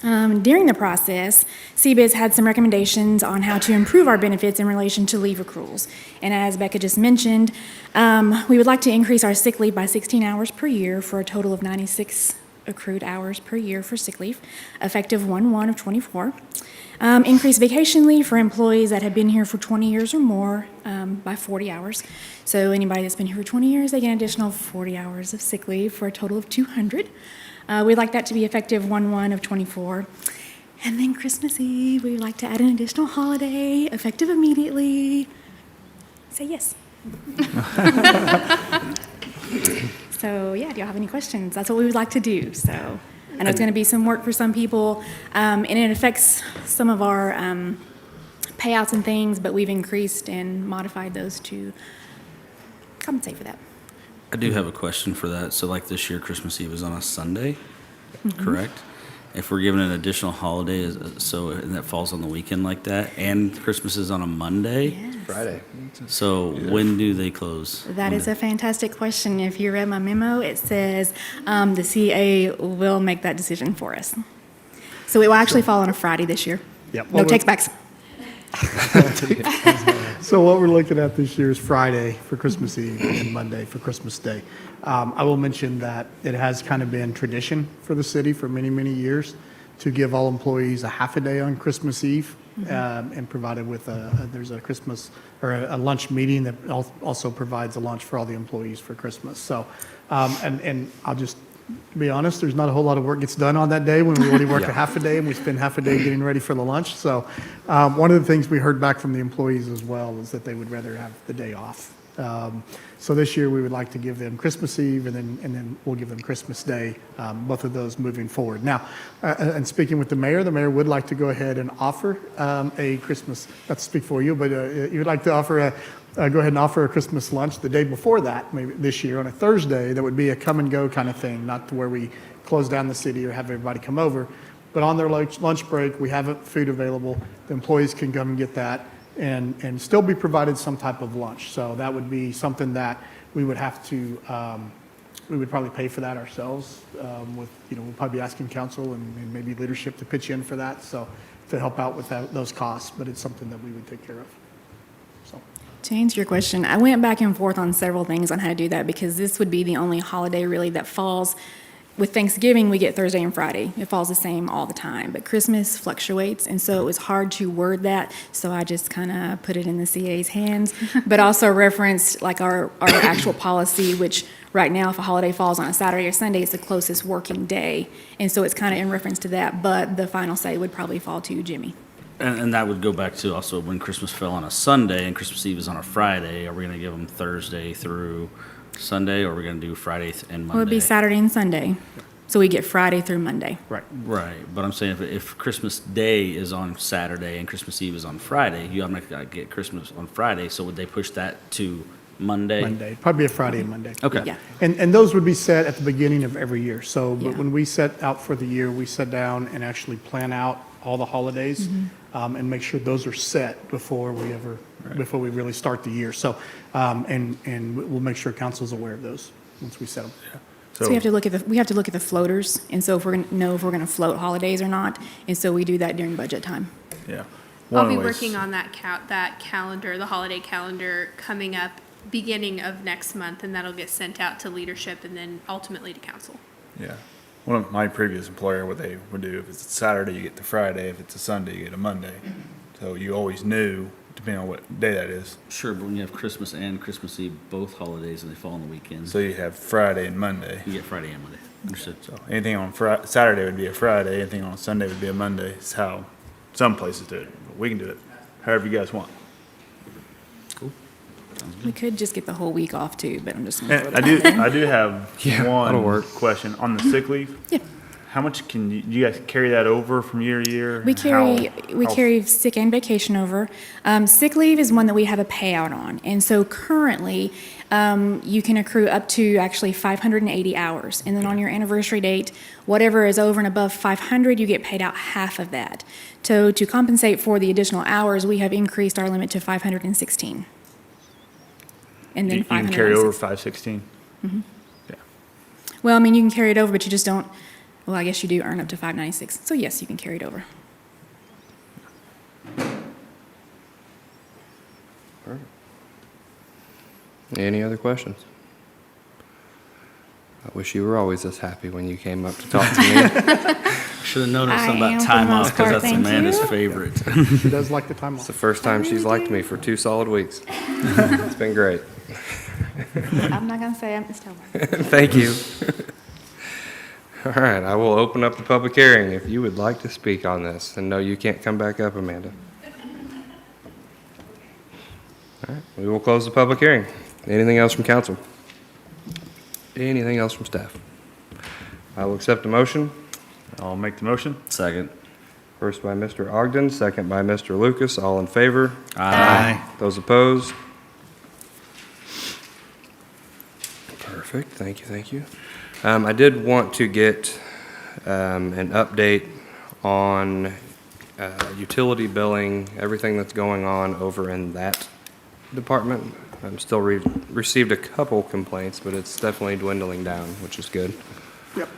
During the process, CBIZ had some recommendations on how to improve our benefits in relation to leave accruals. And as Becca just mentioned, we would like to increase our sick leave by 16 hours per year for a total of 96 accrued hours per year for sick leave, effective 1/1 of '24. Increase vacation leave for employees that have been here for 20 years or more by 40 hours. So anybody that's been here for 20 years, they get an additional 40 hours of sick leave for a total of 200. We'd like that to be effective 1/1 of '24. And then Christmas Eve, we'd like to add an additional holiday, effective immediately. Say yes. So yeah, do y'all have any questions? That's what we would like to do, so. I know it's going to be some work for some people, and it affects some of our payouts and things, but we've increased and modified those to compensate for that. I do have a question for that. So like this year, Christmas Eve is on a Sunday, correct? If we're given an additional holiday, and that falls on the weekend like that, and Christmas is on a Monday? Yes. Friday. So when do they close? That is a fantastic question. If you read my memo, it says the CA will make that decision for us. So it will actually fall on a Friday this year. Yep. No takes backs. So what we're looking at this year is Friday for Christmas Eve and Monday for Christmas Day. I will mention that it has kind of been tradition for the city for many, many years to give all employees a half a day on Christmas Eve, and provided with there's a Christmas or a lunch meeting that also provides a lunch for all the employees for Christmas. So, and I'll just be honest, there's not a whole lot of work gets done on that day when we only work a half a day and we spend half a day getting ready for the lunch. So one of the things we heard back from the employees as well is that they would rather have the day off. So this year we would like to give them Christmas Eve and then we'll give them Christmas Day, both of those moving forward. Now, and speaking with the mayor would like to go ahead and offer a Christmas, not to speak for you, but you would like to offer go ahead and offer a Christmas lunch the day before that, maybe this year on a Thursday. That would be a come and go kind of thing, not to where we close down the city or have everybody come over. But on their lunch break, we have food available. The employees can come and get that and still be provided some type of lunch. So that would be something that we would have to, we would probably pay for that ourselves. We'll probably be asking council and maybe leadership to pitch in for that. So to help out with those costs, but it's something that we would take care of. To answer your question, I went back and forth on several things on how to do that because this would be the only holiday really that falls. With Thanksgiving, we get Thursday and Friday. It falls the same all the time, but Christmas fluctuates, and so it was hard to word that, so I just kind of put it in the CA's hands, but also referenced like our actual policy, which right now, if a holiday falls on a Saturday or Sunday, it's the closest working day, and so it's kind of in reference to that, but the final say would probably fall to Jimmy. And that would go back to also when Christmas fell on a Sunday and Christmas Eve is on a Friday, are we going to give them Thursday through Sunday, or are we going to do Friday and Monday? It would be Saturday and Sunday. So we get Friday through Monday. Right. Right, but I'm saying if Christmas Day is on Saturday and Christmas Eve is on Friday, you automatically got to get Christmas on Friday, so would they push that to Monday? Monday, probably a Friday and Monday. Okay. Yeah. And those would be set at the beginning of every year. So but Yeah. when we set out for the year, we sit down and actually plan out all the holidays and make sure those are set before we really start the year. So, and we'll make sure council's aware of those once we set them. So we have to look at the floaters, and so if we're going to know if we're going to float holidays or not, and so we do that during budget time. Yeah. I'll be working on that calendar, the holiday calendar coming up beginning of next month, and that'll get sent out to leadership and then ultimately to council. Yeah. One of my previous employer, what they would do, if it's a Saturday, you get the Friday. If it's a Sunday, you get a Monday. So you always knew, depending on what day that is. Sure, but when you have Christmas and Christmas Eve, both holidays, and they fall on the weekends, So you have Friday and Monday. you get Friday and Monday. Understood. So anything on Saturday would be a Friday, anything on Sunday would be a Monday. It's how some places do it. But we can do it however you guys want. We could just get the whole week off too, but I'm just. And I do have that'll work. one question on the sick leave. Yeah. How much can you guys carry that over from year to year? We carry sick and vacation over. Sick leave is one that we have a payout on, and so currently, you can accrue up to actually 580 hours, and then on your anniversary date, whatever is over and above 500, you get paid out half of that. So to compensate for the additional hours, we have increased our limit to 516. And then You can carry 506. over 516. Yeah. Well, I mean, you can carry it over, but you just don't, well, I guess you do earn up to 596. So yes, you can carry it over. Any other questions? I wish you were always this happy when you came up to talk to me. Should have noticed I something am about for time the off, most because part, that's thank Amanda's you. favorite. She does like the time It's off. the first time she's liked me for 2 solid weeks. It's been great. I'm not going to say I'm just telling. Thank you. All right, I will open up the public hearing if you would like to speak on this. And no, you can't come back up, Amanda. All right, we will close the public hearing. Anything else from council? Anything else from staff? I will accept the motion. I'll make the motion. Second. First by Mr. Ogden, second by Mr. Lucas. All in favor? Aye. Those opposed? Perfect, thank you, thank you. I did want to get an update on utility billing, everything that's going on over in that department. I'm still received a couple complaints, but it's definitely dwindling down, which is good. Yep,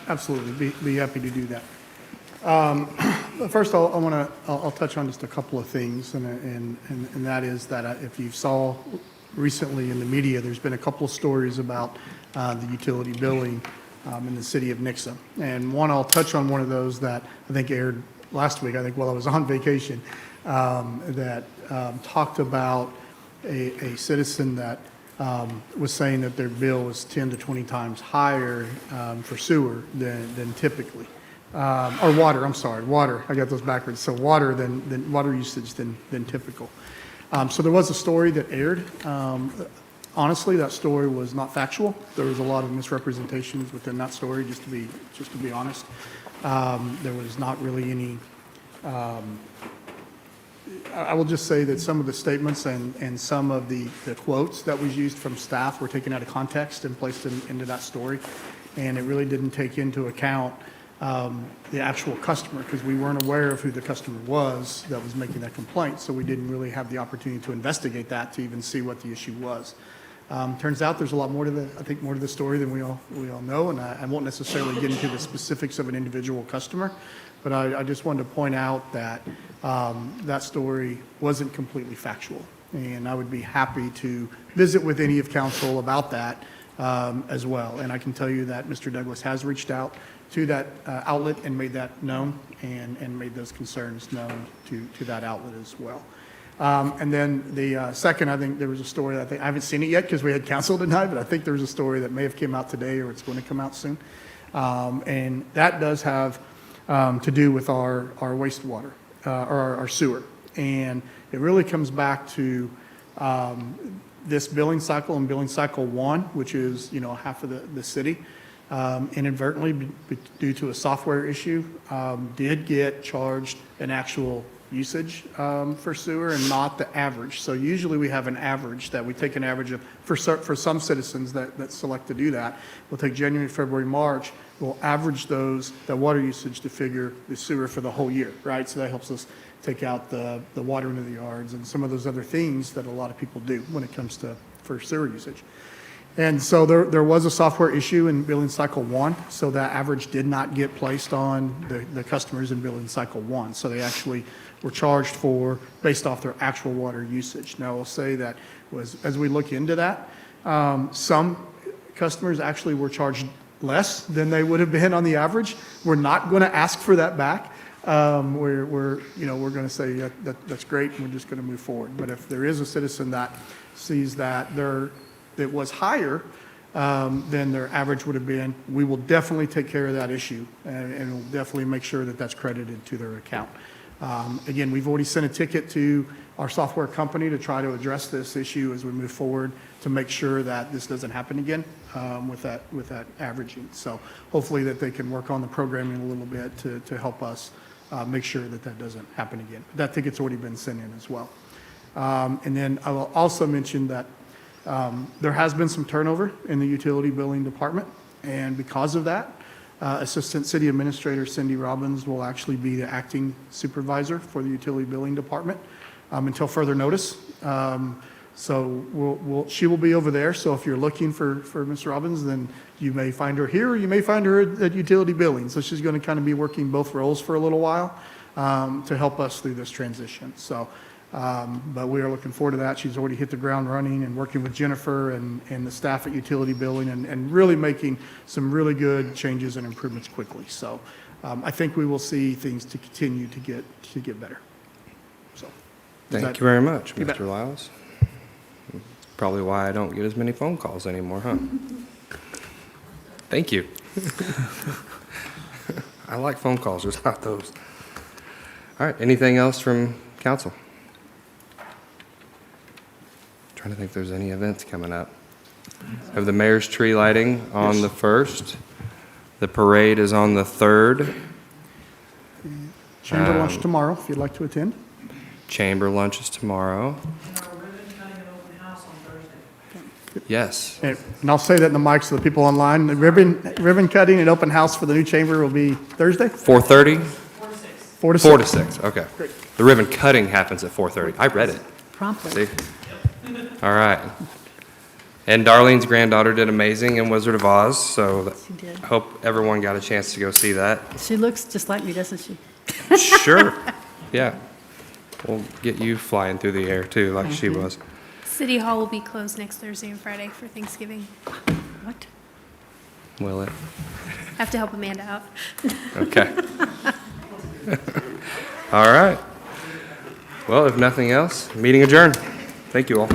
absolutely. Be happy to do that. First, I'll touch on just a couple of things, and that is that if you saw recently in the media, there's been a couple of stories about the utility billing in the city of Nixa. And I'll touch on one of those that I think aired last week, I think while I was on vacation, that talked about a citizen that was saying that their bill was 10 to 20 times higher for sewer than typically. Or water, I'm sorry, water, I got those backwards. So water than water usage than typical. So there was a story that aired. Honestly, that story was not factual. There was a lot of misrepresentations within that story, just to be honest. There was not really any, I will just say that some of the statements and some of the quotes that was used from staff were taken out of context and placed into that story. And it really didn't take into account the actual customer, because we weren't aware of who the customer was that was making that complaint. So we didn't really have the opportunity to investigate that to even see what the issue was. Turns out there's a lot more to the story than we all know, and I won't necessarily get into the specifics of an individual customer, but I just wanted to point out that that story wasn't completely factual, and I would be happy to visit with any of council about that as well. And I can tell you that Mr. Douglas has reached out to that outlet and made that known, and made those concerns known to that outlet as well. And then the second, I think there was a story that I haven't seen it yet because we had council tonight, but I think there was a story that may have come out today or it's going to come out soon. And that does have to do with our wastewater. or our sewer. And it really comes back to this billing cycle and billing cycle 1, which is, half of the city, inadvertently, due to a software issue, did get charged an actual usage for sewer and not the average. So usually we have an average that we take an average of, for some citizens that select to do that, we'll take January, February, March, we'll average that water usage to figure the sewer for the whole year, right? So that helps us take out the water into the yards and some of those other things that a lot of people do when it comes to for sewer usage. And so there was a software issue in billing cycle 1, so that average did not get placed on the customers in billing cycle 1. So they actually were charged based off their actual water usage. Now, I'll say that as we look into that, some customers actually were charged less than they would have been on the average. We're not going to ask for that back. We're going to say that's great, and we're just going to move forward. But if there is a citizen that sees that it was higher than their average would have been, we will definitely take care of that issue, and we'll definitely make sure that that's credited to their account. Again, we've already sent a ticket to our software company to try to address this issue as we move forward to make sure that this doesn't happen again with that averaging. So hopefully that they can work on the programming a little bit to help us make sure that doesn't happen again. That ticket's already been sent in as well. And then I will also mention that there has been some turnover in the utility billing department, and because of that, Assistant City Administrator Cindy Robbins will actually be the acting supervisor for the utility billing department until further notice. So she will be over there. So if you're looking for Ms. Robbins, then you may find her here, or you may find her at utility billing. So she's going to kind of be working both roles for a little while to help us through this transition. So, but we are looking forward to that. She's already hit the ground running and working with Jennifer and the staff at utility billing and really making some really good changes and improvements quickly. So I think we will see things to continue to get better. So Thank you very much, You bet. Mr. Lyles. Probably why I don't get as many phone calls anymore, huh? Thank you. I like phone calls, just not those. All right, anything else from council? Trying to think if there's any events coming up. Have the mayor's tree lighting on the 1st. The parade is on the 3rd. Chamber lunch tomorrow, if you'd like to attend. Chamber lunch is tomorrow. Yes. And I'll say that in the mics so the people online. The ribbon cutting and open house for the new chamber will be Thursday? 4:30? 4 to 6. 4 to 6, okay. Great. The ribbon cutting happens at 4:30. I read it. Promptly. See? All right. And Darlene's granddaughter did amazing in Wizard of Oz, so She did. I hope everyone got a chance to go see that. She looks just like me, doesn't she? Sure. Yeah. We'll get you flying through the air too, like she was. City Hall will be closed next Thursday and Friday for Thanksgiving. What? Will it? Have to help Amanda out. Okay. All right. Well, if nothing else, meeting adjourned. Thank you all.